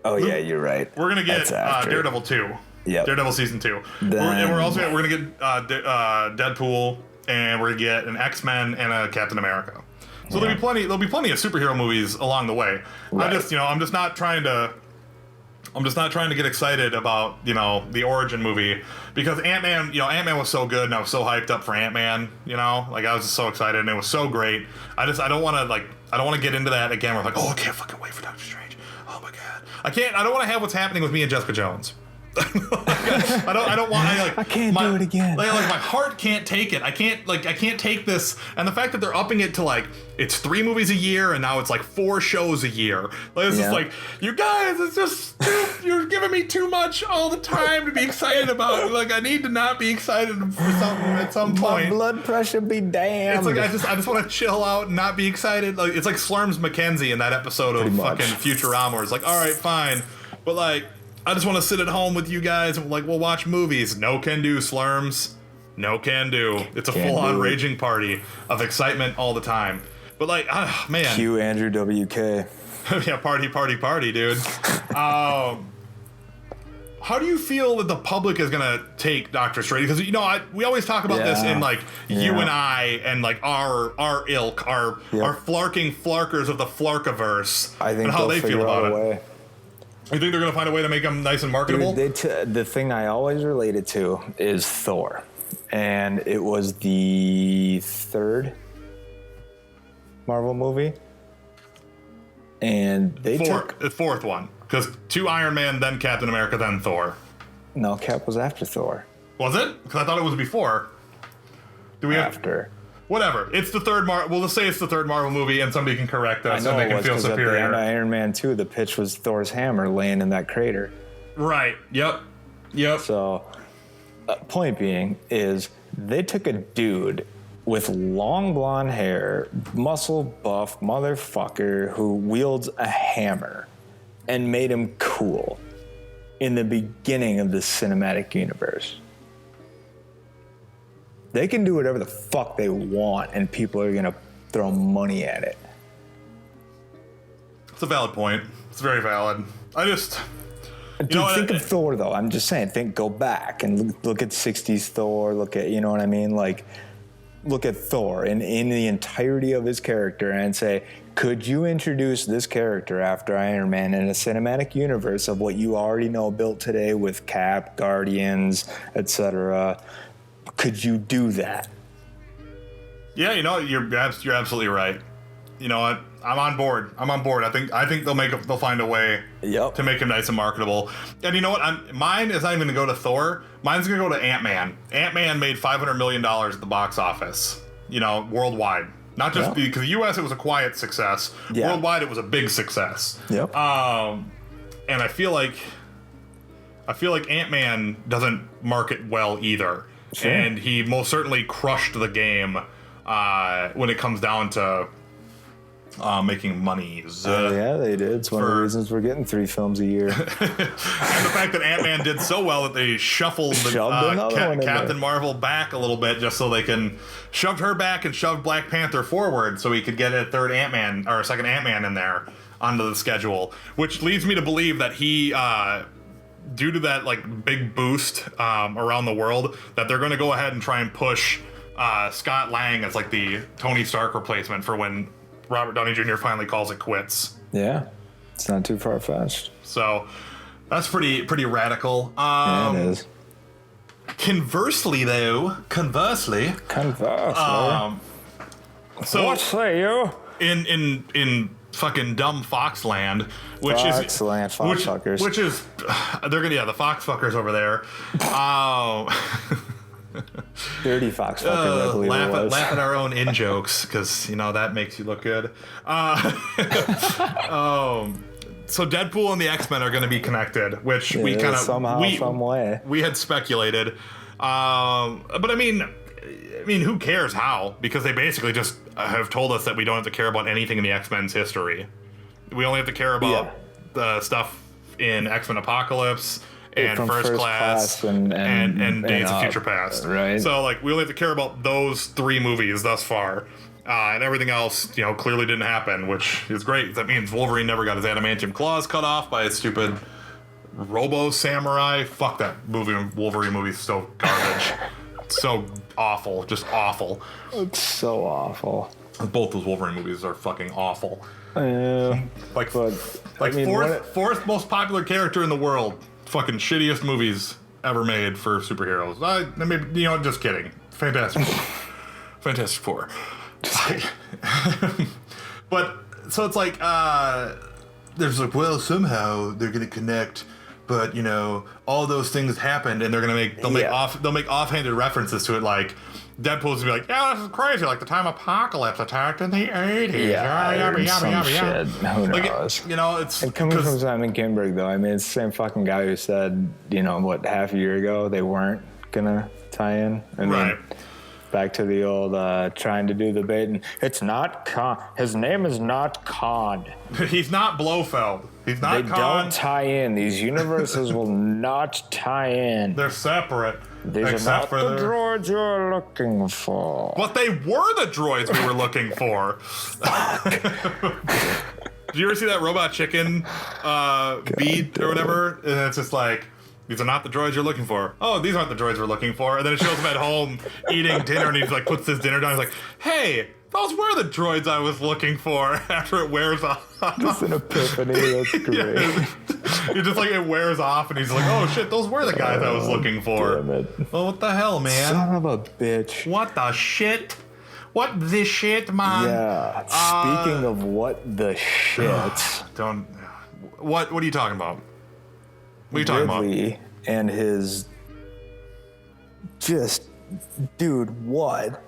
Oh yeah, you're right. We're gonna get Daredevil 2. Yeah. Daredevil season 2. We're gonna get Deadpool, and we're gonna get an X-Men and a Captain America. So there'll be plenty of superhero movies along the way. Right. I'm just not trying to get excited about, the origin movie because Ant-Man was so good and I was so hyped up for Ant-Man, like I was just so excited and it was so great. I don't want to get into that again. We're like, oh, I can't fucking wait for Doctor Strange. Oh my god. I don't want to have what's happening with me and Jessica Jones. I can't do it again. Like my heart can't take it. I can't take this. And the fact that they're upping it to like it's 3 movies a year and now it's like 4 shows a year. Like it's just like, you guys, it's just you're giving me too much all the time to be excited about. Like I need to not be excited for something at some point. My blood pressure be damned. It's like I just want to chill out and not be excited. Like it's like Slurms McKenzie in that episode of fucking Futurama where it's like, all right, fine, but like I just want to sit at home with you guys and we'll watch movies. No can do, Slurms. No can do. It's a full-on raging party of excitement all the time. But like, man. Cue Andrew WK. Yeah, party, dude. How do you feel that the public is gonna take Doctor Strange? Because we always talk about this in like you and I and like our ilk, our flarking flarkers of the Flarkiverse, I think and how they feel about it. You think they're gonna find a way to make them nice and marketable? Dude, the thing I always relate it to is Thor, and it was the third Marvel movie, and they took the fourth one. Because 2 Iron Man, then Captain America, then Thor. No, Cap was after Thor. Was it? Because I thought it was before. Do we after? Whatever. It's the third Marvel. We'll just say it's the third Marvel movie, and somebody can correct us, I know and they it can was feel because superior. at the end of Iron Man 2, the pitch was Thor's hammer laying in that crater. Right. Yep. So, point being is they took a dude with long blonde hair, muscle buff motherfucker who wields a hammer, and made him cool in the beginning of the cinematic universe. They can do whatever the fuck they want, and people are gonna throw money at it. It's a valid point. It's very valid. Think of Thor, though. I'm just saying, go back and look at 60s Thor, look at, you know what I mean? Like, look at Thor in the entirety of his character and say, could you introduce this character after Iron Man in a cinematic universe of what you already know built today with Cap, Guardians, etc.? Could you do that? Yeah, you're absolutely right. You know what? I'm on board. I think they'll find a way to make him nice and marketable. And you know what? Mine is not even going to go to Thor. Mine's going to go to Ant-Man. Ant-Man made $500 million at the box office, worldwide. Not just because the U.S. it was a quiet success. Yeah. Worldwide it was a big success. Yep. And I feel like Ant-Man doesn't market well either. Sure. And he most certainly crushed the game when it comes down to making money. Yeah, they did. It's one of the reasons we're getting 3 films a year. And the fact that Ant-Man did so well that they shuffled Captain Marvel back a little bit just so they can shoved her back and shoved Black Panther forward so we could get a third Ant-Man or a second Ant-Man in there onto the schedule, which leads me to believe that he due to that like big boost around the world that they're going to go ahead and try and push Scott Lang as like the Tony Stark replacement for when Robert Downey Jr. finally calls it quits. Yeah, it's not too far-fetched. So that's pretty radical. Yeah, it is. Conversely, so what say you? In fucking dumb Foxland, which is they're gonna the Fox fuckers over there. Dirty Fox fuckers, I believe laugh at our own in jokes because that makes you look good. So Deadpool and the X-Men are going to be connected, which we kind of some way we had speculated. But I mean, who cares how? Because they basically just have told us that we don't have to care about anything in the X-Men's history. We only have to care about the stuff in X-Men Apocalypse and First Class and Days of Future Past. Right. So like we only have to care about those 3 movies thus far. And everything else, clearly didn't happen, which is great. That means Wolverine never got his adamantium claws cut off by a stupid Robo Samurai. Fuck that Wolverine movie is so garbage. So awful, just awful. It's so awful. Both those Wolverine movies are fucking awful. Fourth most popular character in the world. Fucking shittiest movies ever made for superheroes. Just kidding. Fantastic Four. But so it's like there's like, well, somehow they're gonna connect, but all those things happened and they'll make offhanded references to it, like Deadpool's gonna be like, yeah, this is crazy, like the time Apocalypse attacked in the 80s. Shit. Who knows? It's and coming from Simon Kinberg though, it's the same fucking guy who said, half a year ago they weren't gonna tie in. Back to the old trying to do the bait, and it's not Khan. His name is not Khan. He's not Blofeld. He's not They Khan. don't tie in. These universes will not tie in. They're separate. These are not the droids you're looking for. But they were the droids we were looking for. Did you ever see that Robot Chicken beat or whatever? And it's just like, these are not the droids you're looking for. Oh, these aren't the droids we're looking for. And then it shows him at home eating dinner, and he like puts his dinner down. He's like, hey, those were the droids I was looking for. After it wears off. Just an epiphany. That's great. He's just like, it wears off, and he's like, oh shit, those were the guys I was looking for. Damn it. Oh, what the hell, man? Son of a bitch. What the shit? What the shit, man? Yeah. Speaking of what the shit. What are you talking about? What are you talking Ridley about? And his dude, what?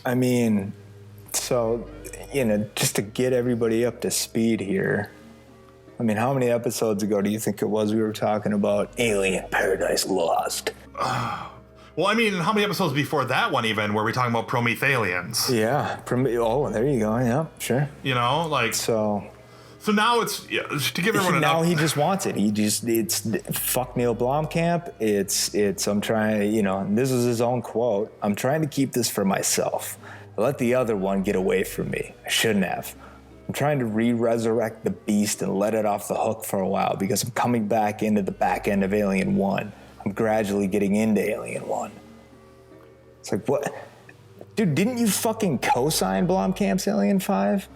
I mean, so, just to get everybody up to speed here. I mean, how many episodes ago do you think it was we were talking about Alien Paradise Lost? Well, I mean, how many episodes before that one even were we talking about Promethalians? Yeah. Oh, there you go. Yeah, sure. So now it's to give everyone now he just wants it. It's fuck Neil Blomkamp. It's I'm trying, and this is his own quote. I'm trying to keep this for myself. I let the other one get away from me. I shouldn't have. I'm trying to resurrect the beast and let it off the hook for a while because I'm coming back into the back end of Alien 1. I'm gradually getting into Alien 1. It's like, what? Dude, didn't you fucking co-sign Blomkamp's Alien 5?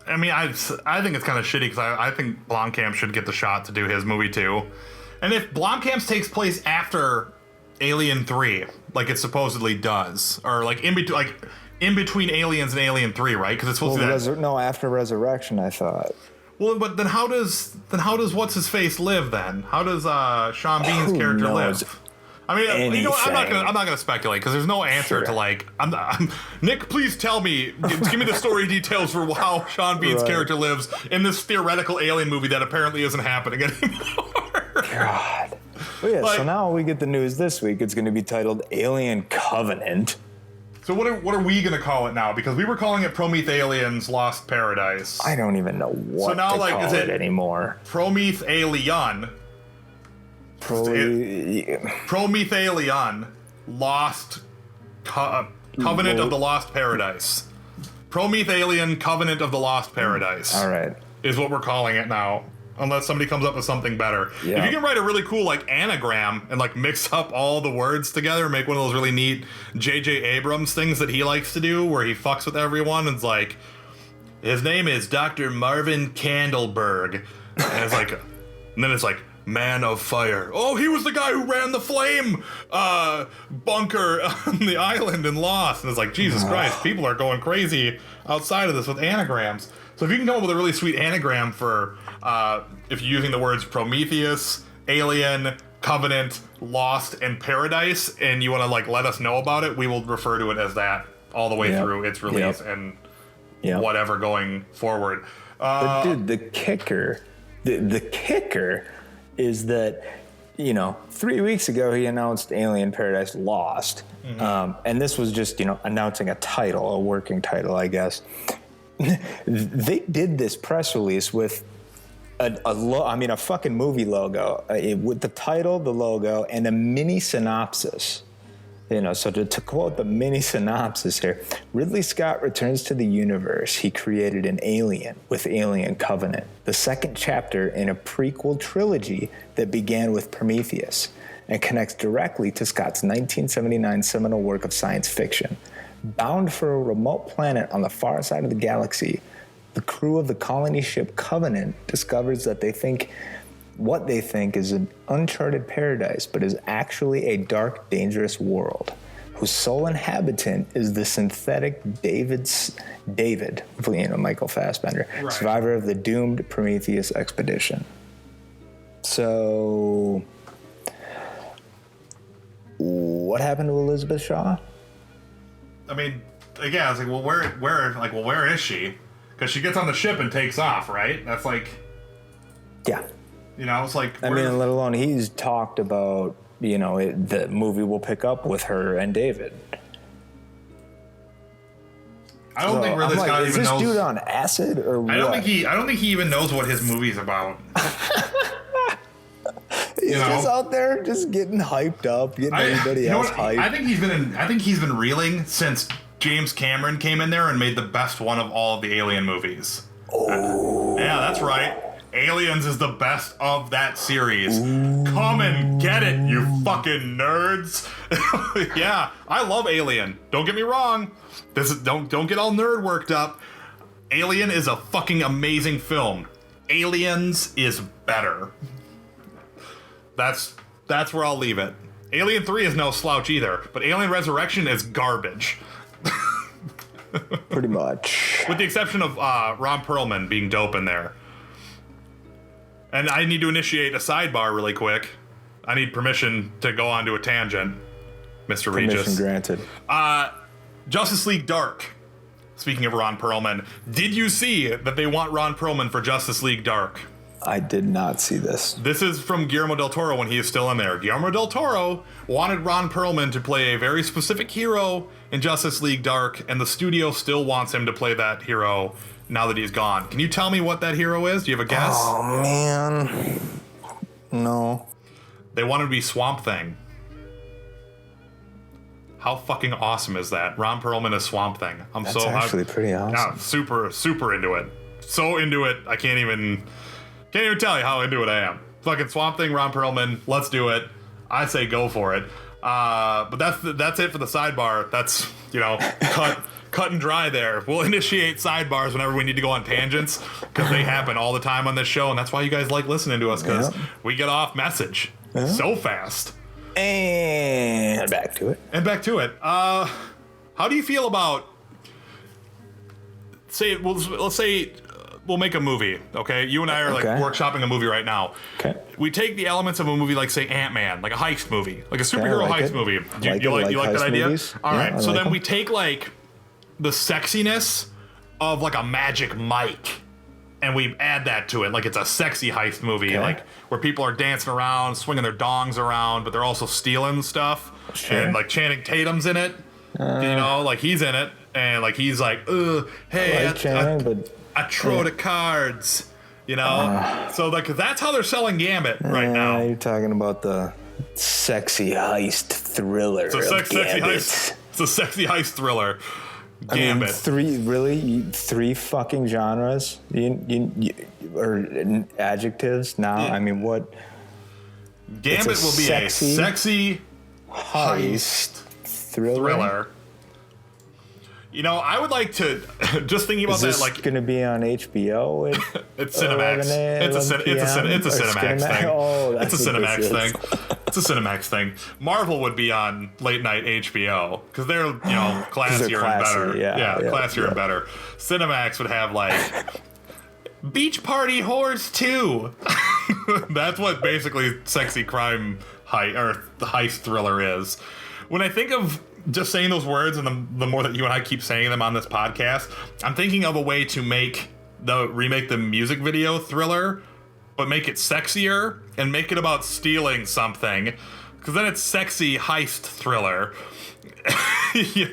I mean, I think it's kind of shitty because I think Blomkamp should get the shot to do his movie too. And if Blomkamp's takes place after Alien 3, like it supposedly does, or like in between Aliens and Alien 3, right? Because it's supposed to be after Resurrection, I thought. Well, but then how does what's his face live then? How does Sean Bean's character live? I mean, I'm not gonna speculate because there's no answer to like. Nick, please tell me, give me the story details for how Sean Bean's character lives in this theoretical alien movie that apparently isn't happening anymore. God. Well, yeah. So now we get the news this week. It's going to be titled Alien Covenant. So what are we gonna call it now? Because we were calling it Promethalians Lost Paradise. I don't even know what to call it anymore. Promethalion. Promethalion Lost Covenant of the Lost Paradise. Promethalion Covenant of the Lost Paradise. All right. Is what we're calling it now. Unless somebody comes up with something better. Yeah. If you can write a really cool like anagram and like mix up all the words together, make one of those really neat J.J. Abrams things that he likes to do where he fucks with everyone and it's like, his name is Dr. Marvin Candleberg. And it's like, and then it's like, Man of Fire. Oh, he was the guy who ran the flame bunker on the island and Lost. And it's like, Jesus Christ, people are going crazy outside of this with anagrams. So if you can come up with a really sweet anagram for if you're using the words Prometheus, Alien, Covenant, Lost, and Paradise, and you want to like let us know about it, we will refer to it as that all the way through its release and whatever going forward. But dude, the kicker is that, 3 weeks ago he announced Alien Paradise Lost. Mm-hmm. And this was just, announcing a title, a working title, I guess. They did this press release with a fucking movie logo, with the title, the logo, and a mini synopsis. So to quote the mini synopsis here, Ridley Scott returns to the universe he created in Alien with Alien Covenant, the second chapter in a prequel trilogy that began with Prometheus and connects directly to Scott's 1979 seminal work of science fiction. Bound for a remote planet on the far side of the galaxy, the crew of the colony ship Covenant discovers that what they think is an uncharted paradise, but is actually a dark, dangerous world, whose sole inhabitant is the synthetic David, Michael Fassbender, survivor of the doomed Prometheus expedition. So, what happened to Elizabeth Shaw? I mean, again, I was like, where is she? Because she gets on the ship and takes off, right? That's like, yeah. It's like... let alone he's talked about, the movie will pick up with her and David. I don't think Ridley Scott even knows... Is this dude on acid or what? I don't think he even knows what his movie's about. He's just out there just getting hyped up, getting everybody else hyped. I think he's been reeling since James Cameron came in there and made the best one of all of the Alien movies. Oh. Yeah, that's right. Aliens is the best of that series. Ooh. Come and get it, you fucking nerds. Yeah, I love Alien. Don't get me wrong. Don't get all nerd worked up. Alien is a fucking amazing film. Aliens is better. That's where I'll leave it. Alien 3 is no slouch either, but Alien Resurrection is garbage. Pretty much. With the exception of Ron Perlman being dope in there. And I need to initiate a sidebar really quick. I need permission to go on to a tangent, Mr. Regis. Permission granted. Justice League Dark. Speaking of Ron Perlman, did you see that they want Ron Perlman for Justice League Dark? I did not see this. This is from Guillermo del Toro when he is still in there. Guillermo del Toro wanted Ron Perlman to play a very specific hero in Justice League Dark, and the studio still wants him to play that hero now that he's gone. Can you tell me what that hero is? Do you have a guess? Oh, man. No. They want him to be Swamp Thing. How fucking awesome is that? Ron Perlman is Swamp Thing. That's actually pretty awesome. Yeah, super into it. So into it, I can't even tell you how into it I am. Fucking Swamp Thing, Ron Perlman, let's do it. I say go for it. But that's it for the sidebar. That's, cut and dry there. We'll initiate sidebars whenever we need to go on tangents, because they happen all the time on this show, and that's why you guys like listening to us, because we get off message so fast. And back to it. How do you feel about, let's say we'll make a movie, okay? You and I are like workshopping a movie right now. Okay. We take the elements of a movie like, say, Ant-Man, like a heist movie, like a superhero heist movie. You like that idea? Movies? All right. So then them. we take like the sexiness of like a Magic Mike, and we add that to it, like it's a sexy heist movie, like where people are dancing around, swinging their dongs around, but they're also stealing stuff. Sure. And like Channing Tatum's in it, like he's in it, and like he's like, hey, I throw the cards, So like that's how they're selling Gambit right now. You're talking about the sexy heist thriller. It's a sexy heist. It's a sexy heist thriller. Gambit. Three fucking genres, or adjectives now. Yeah. I mean, what? Gambit will be a sexy heist thriller. I would like to just thinking about that. Like, going to be on HBO. It's Cinemax. It's a Cinemax thing. Oh, it's a Cinemax thing. It's a Cinemax thing. Marvel would be on late night HBO because they're classier and better. Yeah, classier and better. Cinemax would have like Beach Party Whores 2. That's what basically sexy crime heist thriller is. When I think of just saying those words, and the more that you and I keep saying them on this podcast, I'm thinking of a way to remake the music video thriller, but make it sexier and make it about stealing something, because then it's sexy heist thriller. Maybe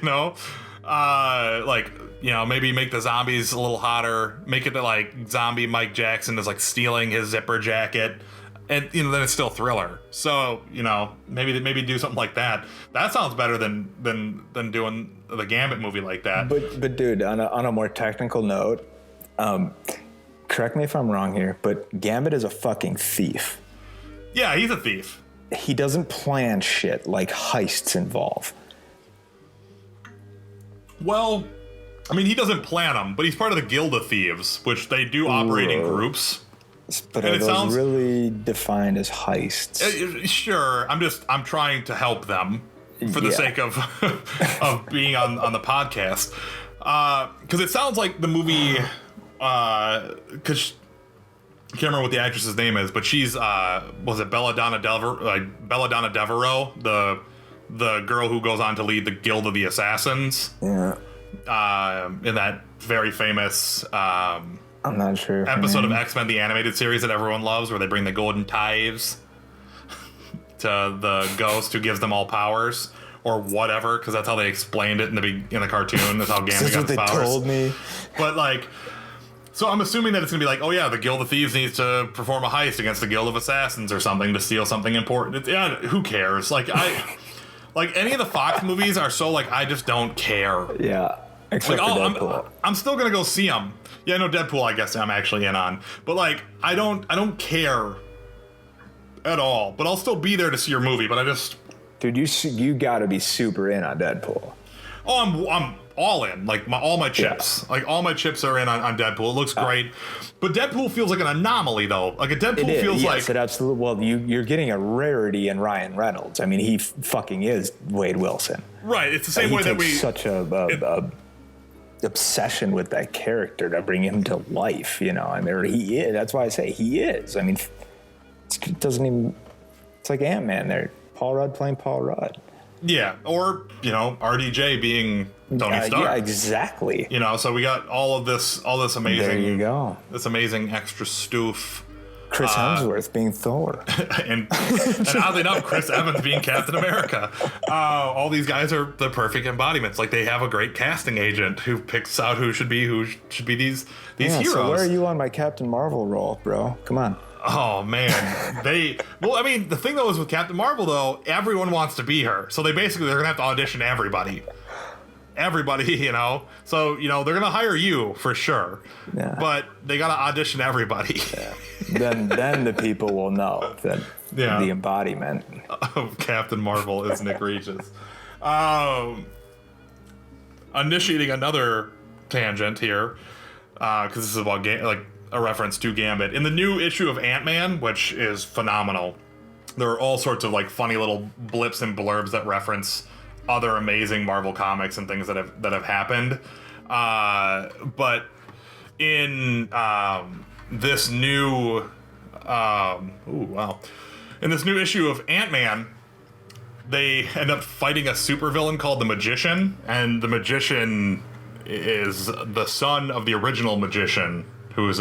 make the zombies a little hotter, make it like zombie Mike Jackson is like stealing his zipper jacket. And then it's still thriller. So maybe do something like that. That sounds better than doing the Gambit movie like that. But dude, on a more technical note, correct me if I'm wrong here, but Gambit is a fucking thief. Yeah, he's a thief. He doesn't plan shit like heists involve. Well, I mean, he doesn't plan them, but he's part of the Guild of Thieves, which they do operate in groups. But are those really defined as heists? Sure. I'm trying to help them for the sake of being on the podcast. Because it sounds like the movie, because I can't remember what the actress's name is, but she's, was it Belladonna Devereaux, the girl who goes on to lead the Guild of the Assassins? Yeah. In that very famous... I'm not sure. Episode of X-Men, the animated series that everyone loves, where they bring the golden tithes to the ghost who gives them all powers, or whatever, because that's how they explained it in the cartoon. That's how Gambit got his powers. They told me. But so I'm assuming that it's gonna be like, oh yeah, the Guild of Thieves needs to perform a heist against the Guild of Assassins or something to steal something important. Who cares? like any of the Fox movies are so like I just don't care. Yeah, except like, for Deadpool. I'm still gonna go see them. Yeah, no, Deadpool. I guess I'm actually in on, but like I don't care at all. But I'll still be there to see your movie. But I just, dude, you got to be super in on Deadpool. Oh, I'm all in. Like all my chips. Yeah. Like all my chips are in on Deadpool. It looks great. But Deadpool feels like an anomaly though. Like a Deadpool feels like it absolutely. Well, you're getting a rarity in Ryan Reynolds. I mean, he fucking is Wade Wilson. Right. It's the same way that we such a obsession with that character to bring him to life. You know, I mean, he is. That's why I say he is. I mean, it doesn't even. It's like Ant-Man there. Paul Rudd playing Paul Rudd. Yeah, or, you know, RDJ being Tony Stark. Yeah, exactly. You know, so we got all this amazing. There you go. This amazing extra stoof. Chris Hemsworth being Thor. and oddly enough, Chris Evans being Captain America. All these guys are the perfect embodiments. Like, they have a great casting agent who picks out who should be these heroes. So where are you on my Captain Marvel role, bro? Come on. Oh man, well, I mean, the thing though is with Captain Marvel though, everyone wants to be her, so they're gonna have to audition everybody, you know. So you know they're gonna hire you for sure, but they gotta audition everybody. Yeah. Then the people will know that the embodiment of Captain Marvel is Nick Regis. Initiating another tangent here, because this is about a reference to Gambit. In the new issue of Ant-Man, which is phenomenal, there are all sorts of like funny little blips and blurbs that reference other amazing Marvel comics and things that have happened. But in this new in this new issue of Ant-Man, they end up fighting a supervillain called the Magician, and the Magician is the son of the original Magician, who's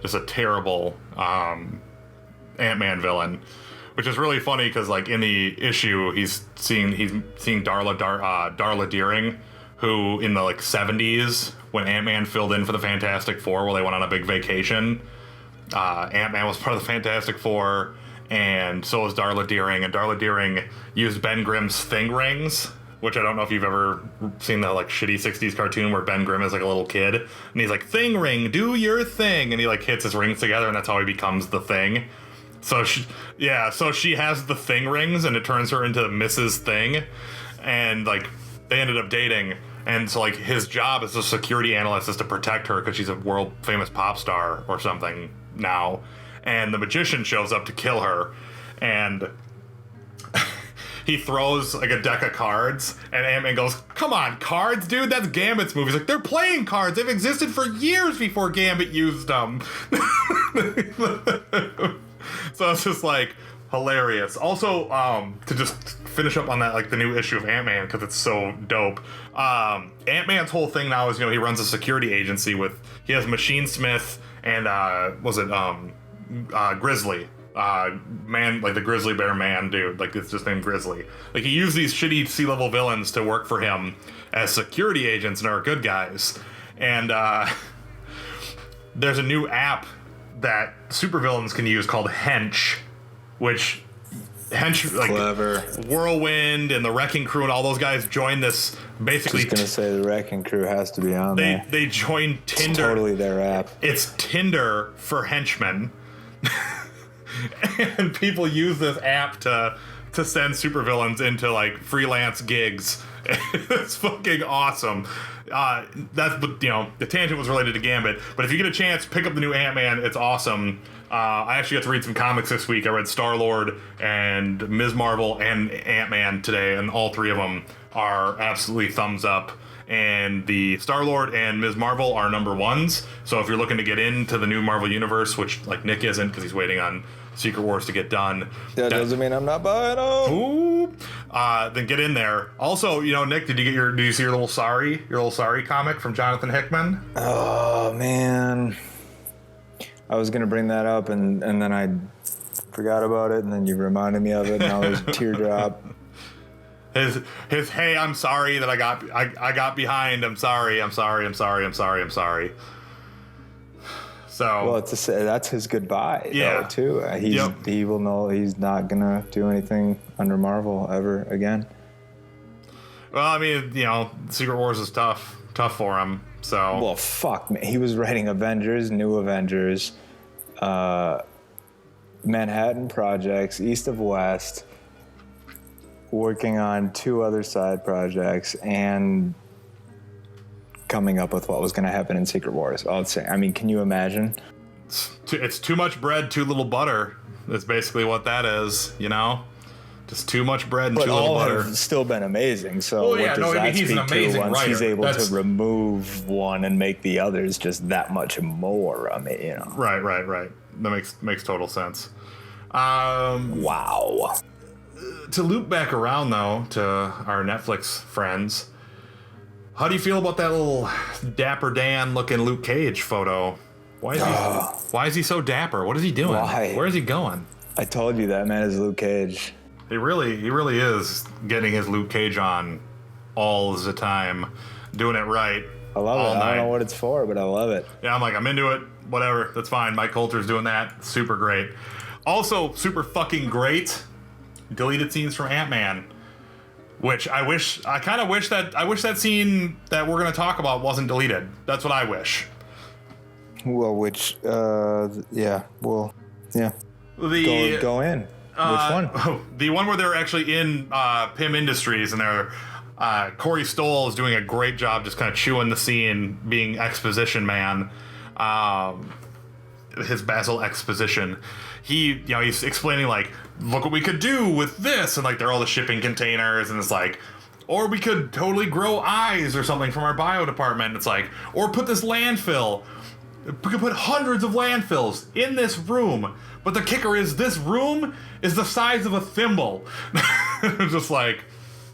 just a terrible Ant-Man villain, which is really funny because like in the issue he's seeing Darla Deering, who in the like 70s when Ant-Man filled in for the Fantastic Four while they went on a big vacation, Ant-Man was part of the Fantastic Four, and so was Darla Deering, and Darla Deering used Ben Grimm's Thing Rings, which I don't know if you've ever seen the like shitty 60s cartoon where Ben Grimm is like a little kid and he's like, Thing Ring, do your thing, and he like hits his rings together and that's how he becomes the Thing. So she has the Thing Rings and it turns her into Mrs. Thing, and like they ended up dating, and so like his job as a security analyst is to protect her because she's a world famous pop star or something now, and the Magician shows up to kill her, and he throws like a deck of cards, and Ant-Man goes, come on, cards, dude, that's Gambit's movie. He's like, they're playing cards. They've existed for years before Gambit used them. So it's just like hilarious. Also, to just finish up on that, like the new issue of Ant-Man, because it's so dope. Ant-Man's whole thing now is, you know, he runs a security agency he has Machine Smith and Grizzly. Man, like the grizzly bear man dude, like it's just named Grizzly. Like he used these shitty sea-level villains to work for him as security agents and are good guys. And there's a new app that supervillains can use called Hench, which like clever. Whirlwind and the Wrecking Crew and all those guys join this basically. Just gonna say the Wrecking Crew has to be on there. They join Tinder. It's totally their app. It's Tinder for henchmen. And people use this app to send supervillains into like freelance gigs. It's fucking awesome. The tangent was related to Gambit, but if you get a chance, pick up the new Ant-Man. It's awesome. I actually got to read some comics this week. I read Star-Lord and Ms. Marvel and Ant-Man today, and all three of them are absolutely thumbs up. And the Star-Lord and Ms. Marvel are number ones. So if you're looking to get into the new Marvel Universe, which like Nick isn't because he's waiting on Secret Wars to get done. That doesn't mean I'm not buying them. Ooh. Then get in there. Also, you know, Nick, did you see your little Sorry comic from Jonathan Hickman? Oh man, I was gonna bring that up and then I forgot about it, and then you reminded me of it, and I was a teardrop. His hey, I'm sorry that I got behind. I'm sorry. So well, that's his goodbye. Yeah. Though, too. He will know he's not gonna do anything under Marvel ever again. Well, I mean, Secret Wars is tough for him. So. Well, fuck, man. He was writing Avengers, New Avengers, Manhattan Projects, East of West, working on 2 other side projects, and coming up with what was going to happen in Secret Wars. I mean, can you imagine? It's too much bread, too little butter. That's basically what that is, Just too much bread and too little butter. But all have still been amazing. So what does that speak to once he's able to remove one and make the others just that much more? I mean, Right. That makes total sense. Wow. To loop back around, though, to our Netflix friends, how do you feel about that little Dapper Dan-looking Luke Cage photo? Why is he so dapper? What is he doing? Why? Where is he going? I told you that man is Luke Cage. He really is getting his Luke Cage on all the time, doing it right. I love it. I don't know what it's for, but I love it. Yeah, I'm into it. Whatever, that's fine. Mike Coulter's doing that. Super great. Also, super fucking great. Deleted scenes from Ant-Man, which I wish that scene that we're gonna talk about wasn't deleted. That's what I wish. Well, yeah. Go in. Which one? The one where they're actually in PIM Industries, and they're Corey Stoll is doing a great job just kind of chewing the scene, being exposition man. His Basil exposition. He's explaining, like, look what we could do with this, and like they're all the shipping containers, and it's like, or we could totally grow eyes or something from our bio department. It's like, or put this landfill. We could put hundreds of landfills in this room, but the kicker is this room is the size of a thimble. It's just like,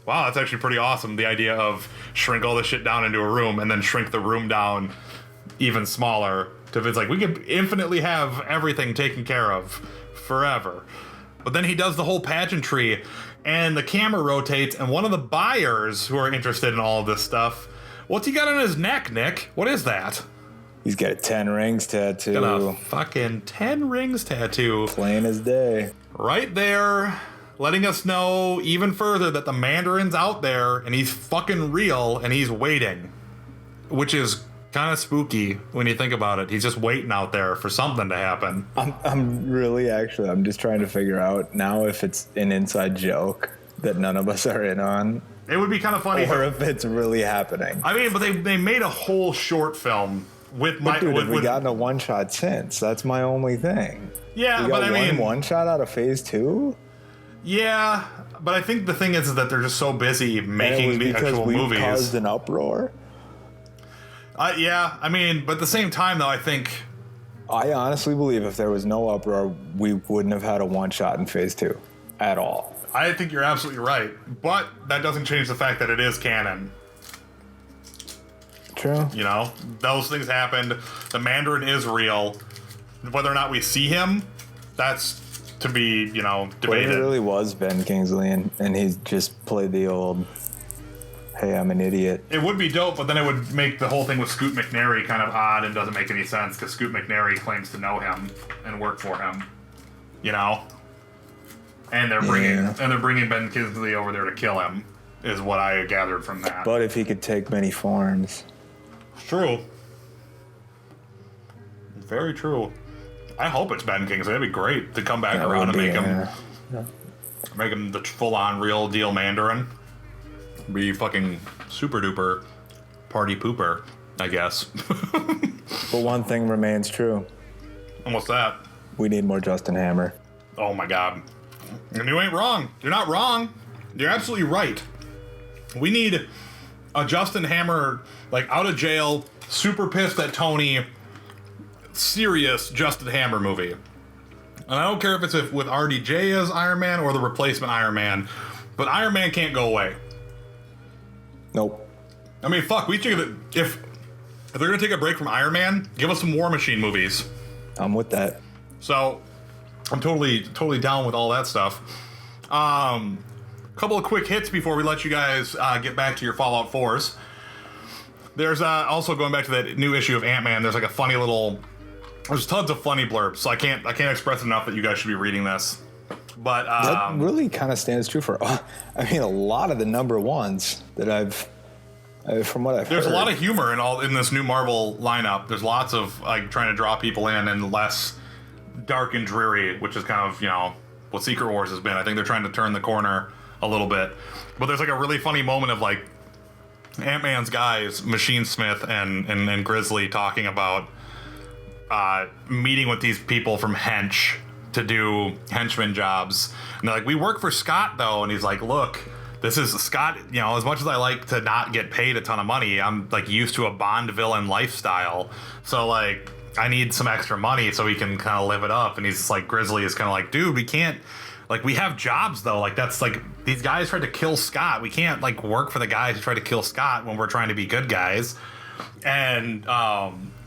wow, that's actually pretty awesome. The idea of shrink all this shit down into a room and then shrink the room down even smaller. It's like, we could infinitely have everything taken care of forever. But then he does the whole pageantry, and the camera rotates, and one of the buyers who are interested in all of this stuff, what's he got on his neck, Nick? What is that? He's got a 10 rings tattoo. Got a fucking 10 rings tattoo. Plain as day. Right there, letting us know even further that the Mandarin's out there, and he's fucking real, and he's waiting. Which is kind of spooky when you think about it. He's just waiting out there for something to happen. I'm just trying to figure out now if it's an inside joke that none of us are in on. It would be kind of funny. Or if it's really happening. I mean, but they made a whole short film with But dude, we gotten a one-shot since. That's my only thing. Yeah, but I mean, one shot out of phase 2? Yeah, but I think the thing is that they're just so busy making the actual movies. Because we caused an uproar? Yeah, I mean, but at the same time, though, I honestly believe if there was no uproar, we wouldn't have had a one-shot in phase 2 at all. I think you're absolutely right, but that doesn't change the fact that it is canon. True. Those things happened. The Mandarin is real. Whether or not we see him, that's to be, debated. What if it really was Ben Kingsley and he just played the old, hey, I'm an idiot? It would be dope, but then it would make the whole thing with Scoot McNairy kind of odd and doesn't make any sense, because Scoot McNairy claims to know him and work for him, And they're bringing Ben Kingsley over there to kill him, is what I gathered from that. But if he could take many forms. True. Very true. I hope it's Ben Kingsley. That'd be great to come back around and make him the full-on real deal Mandarin. Be fucking super duper party pooper, I guess. But one thing remains true. And what's that? We need more Justin Hammer. Oh my god. And you ain't wrong. You're not wrong. You're absolutely right. We need a Justin Hammer, like, out of jail, super pissed at Tony, serious Justin Hammer movie. And I don't care if it's with RDJ as Iron Man or the replacement Iron Man, but Iron Man can't go away. Nope. I mean, fuck, if they're gonna take a break from Iron Man, give us some War Machine movies. I'm with that. So, I'm totally down with all that stuff. Couple of quick hits before we let you guys get back to your Fallout 4s. There's also, going back to that new issue of Ant-Man, there's like a funny little... There's tons of funny blurbs, so I can't express enough that you guys should be reading this. But that really kind of stands true for, I mean, a lot of the number ones that from what I've heard. There's a lot of humor in this new Marvel lineup. There's lots of like trying to draw people in and less dark and dreary, which is kind of, you know, what Secret Wars has been. I think they're trying to turn the corner a little bit. But there's like a really funny moment of like Ant-Man's guys, Machine Smith and Grizzly, talking about meeting with these people from Hench to do henchman jobs. And they're like, we work for Scott though. And he's like, look, this is Scott, you know, as much as I like to not get paid a ton of money, I'm like used to a Bond villain lifestyle. So like, I need some extra money so we can kind of live it up. And he's just like, Grizzly is kind of like, dude, we can't, like, we have jobs though. Like, that's like, these guys tried to kill Scott. We can't like work for the guys who tried to kill Scott when we're trying to be good guys. And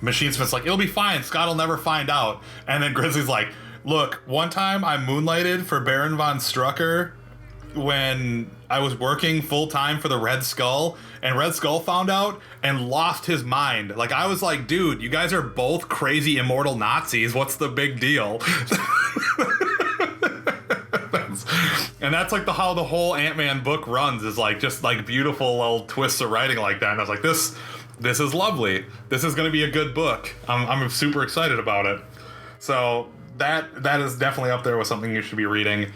Machine Smith's like, it'll be fine. Scott will never find out. And then Grizzly's like, look, one time I moonlighted for Baron von Strucker when I was working full time for the Red Skull, and Red Skull found out and lost his mind. Like, I was like, dude, you guys are both crazy immortal Nazis. What's the big deal? And that's like how the whole Ant-Man book runs, is like just like beautiful little twists of writing like that. And I was like, this is lovely. This is going to be a good book. I'm super excited about it. So that is definitely up there with something you should be reading.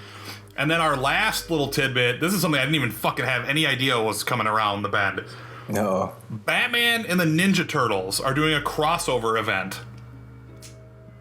And then our last little tidbit, this is something I didn't even fucking have any idea was coming around the bend. No. Batman and the Ninja Turtles are doing a crossover event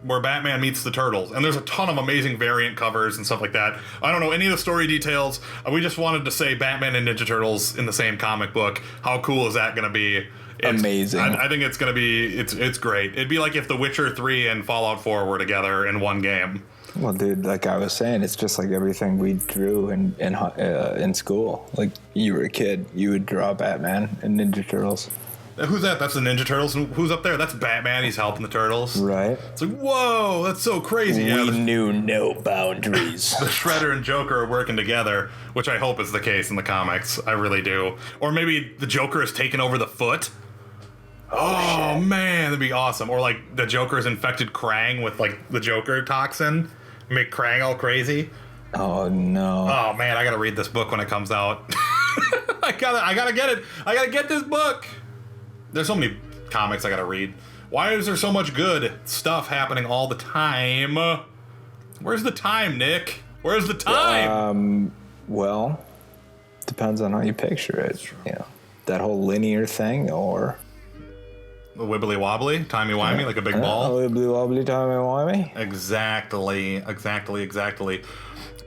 where Batman meets the Turtles. And there's a ton of amazing variant covers and stuff like that. I don't know any of the story details. We just wanted to say Batman and Ninja Turtles in the same comic book. How cool is that going to be? Amazing. I think it's going to be, it's great. It'd be like if The Witcher 3 and Fallout 4 were together in one game. Well, dude, like I was saying, it's just like everything we drew in school. Like, you were a kid, you would draw Batman and Ninja Turtles. Who's that? That's the Ninja Turtles. And who's up there? That's Batman. He's helping the Turtles. Right. It's like, whoa, that's so crazy. We knew no boundaries. The Shredder and Joker are working together, which I hope is the case in the comics. I really do. Or maybe the Joker has taken over the Foot. Oh man, that'd be awesome. Or like the Joker's infected Krang with like the Joker toxin. Make Krang all crazy. Oh no. Oh man, I gotta read this book when it comes out. I gotta get it. I gotta get this book. There's so many comics I gotta read. Why is there so much good stuff happening all the time? Where's the time, Nick? Where's the time? Well, depends on how you picture it. You know, that whole linear thing, or the wibbly wobbly, timey wimey, like a big ball. Wibbly wobbly, timey wimey. Exactly.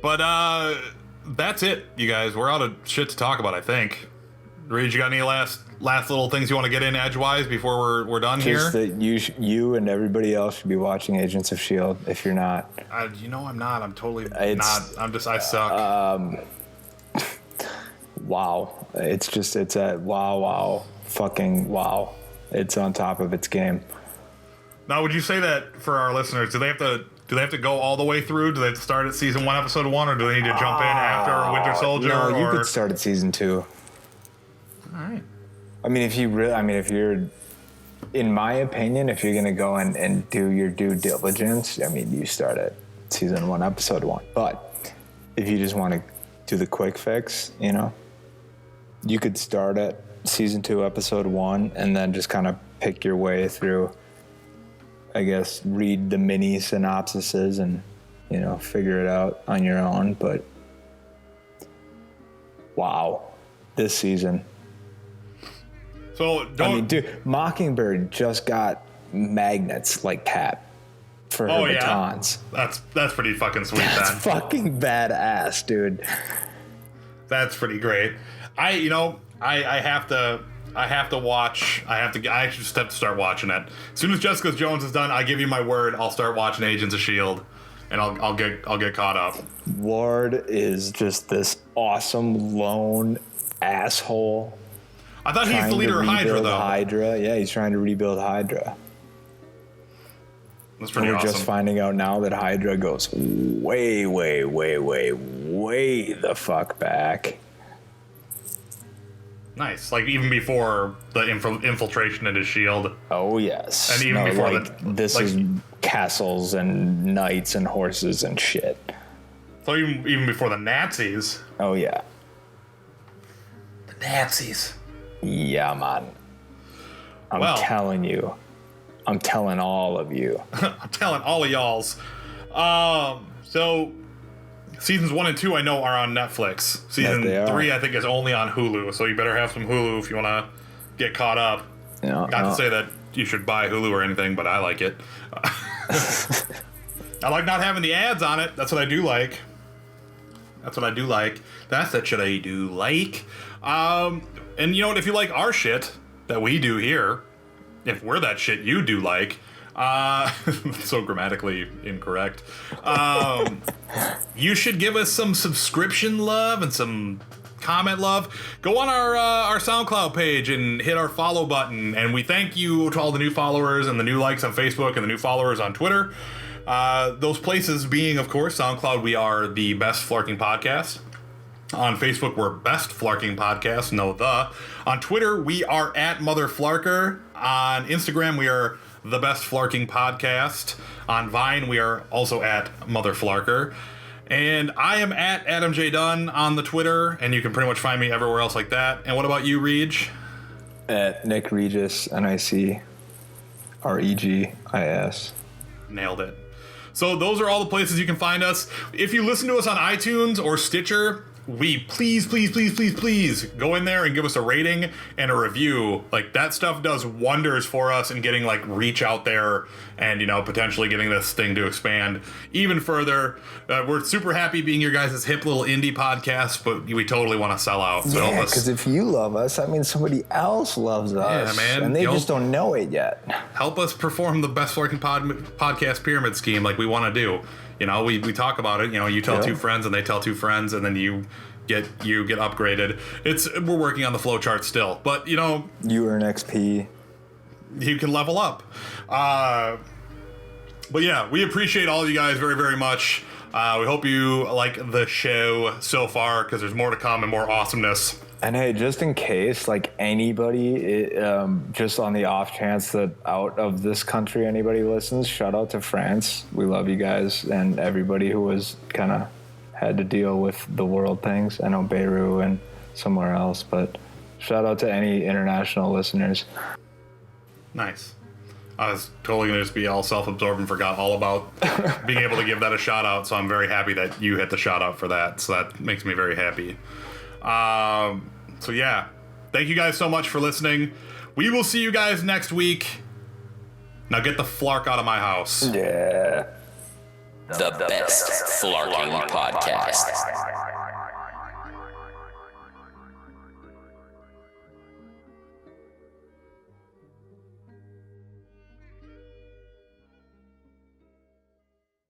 But that's it, you guys. We're out of shit to talk about, I think. Reed, you got any last little things you want to get in edgewise before we're done here? Just that you and everybody else should be watching Agents of S.H.I.E.L.D. if you're not. You know I'm not. I'm totally not. I suck. Wow. It's a wow. Fucking wow. It's on top of its game. Now, would you say that for our listeners, do they have to go all the way through? Do they have to start at season 1, episode 1, or do they need to jump in after Winter Soldier? No, you could start at season 2. All right. I mean, if you're, in my opinion, if you're gonna go and do your due diligence, I mean, you start at season 1, episode 1. But if you just want to do the quick fix, you know, you could start at season 2, episode 1, and then just kind of pick your way through. I guess read the mini synopsises and, you know, figure it out on your own. But wow, this season. So dude, Mockingbird just got magnets like Cap for her batons. Yeah. That's pretty fucking sweet. That's fucking badass, dude. That's pretty great. I just have to start watching it. As soon as Jessica Jones is done, I give you my word, I'll start watching Agents of S.H.I.E.L.D. and I'll get caught up. Ward is just this awesome lone asshole. I thought he's the leader of Hydra, though. Hydra, yeah, he's trying to rebuild Hydra. That's pretty awesome. We're just finding out now that Hydra goes way the fuck back. Nice, like even before the infiltration into S.H.I.E.L.D. Oh yes, and even before this is castles and knights and horses and shit. So even before the Nazis. Oh, yeah. The Nazis. Yeah, man. I'm telling you. I'm telling all of you. I'm telling all of y'alls. So seasons 1 and 2 I know are on Netflix. Season 3 I think is only on Hulu. So you better have some Hulu if you want to get caught up. Not to say that you should buy Hulu or anything, but I like it. I like not having the ads on it. That's what I do like. That's what I do like. That's that shit I do like. And you know what? If you like our shit that we do here, if we're that shit you do like, so grammatically incorrect, you should give us some subscription love and some comment love. Go on our SoundCloud page and hit our follow button. And we thank you to all the new followers and the new likes on Facebook and the new followers on Twitter. Those places being, of course, SoundCloud, we are the Best Flarking Podcast. On Facebook, we're Best Flarking Podcast, On Twitter, we are at Mother Flarker. On Instagram, we are the Best Flarking Podcast. On Vine, we are also at Mother Flarker. And I am at Adam J. Dunn on the Twitter, and you can pretty much find me everywhere else like that. And what about you, Reg? At Nick Regis, NICREGIS. Nailed it. So those are all the places you can find us. If you listen to us on iTunes or Stitcher, we please go in there and give us a rating and a review. Like, that stuff does wonders for us in getting like reach out there and, you know, potentially getting this thing to expand even further. We're super happy being your guys' hip little indie podcast, but we totally want to sell out. So yeah, because if you love us, that means somebody else loves us. Yeah, man. And they just don't know it yet. Help us perform the Best Flarking Podcast pyramid scheme like we want to do. You know, we talk about it. You know, you tell two friends and they tell two friends, and then you get upgraded. We're working on the flow chart still, but you know, you earn XP. You can level up. But yeah, we appreciate all of you guys very, very much. We hope you like the show so far, because there's more to come and more awesomeness. And hey, just in case, like anybody, just on the off chance that out of this country anybody listens, shout out to France. We love you guys and everybody who was kind of had to deal with the world things. I know Beirut and somewhere else, but shout out to any international listeners. Nice. I was totally going to just be all self-absorbed and forgot all about being able to give that a shout out. So I'm very happy that you hit the shout out for that. So that makes me very happy. So yeah, thank you guys so much for listening. We will see you guys next week. Now get the flark out of my house. Yeah. The Best Flarking Podcast.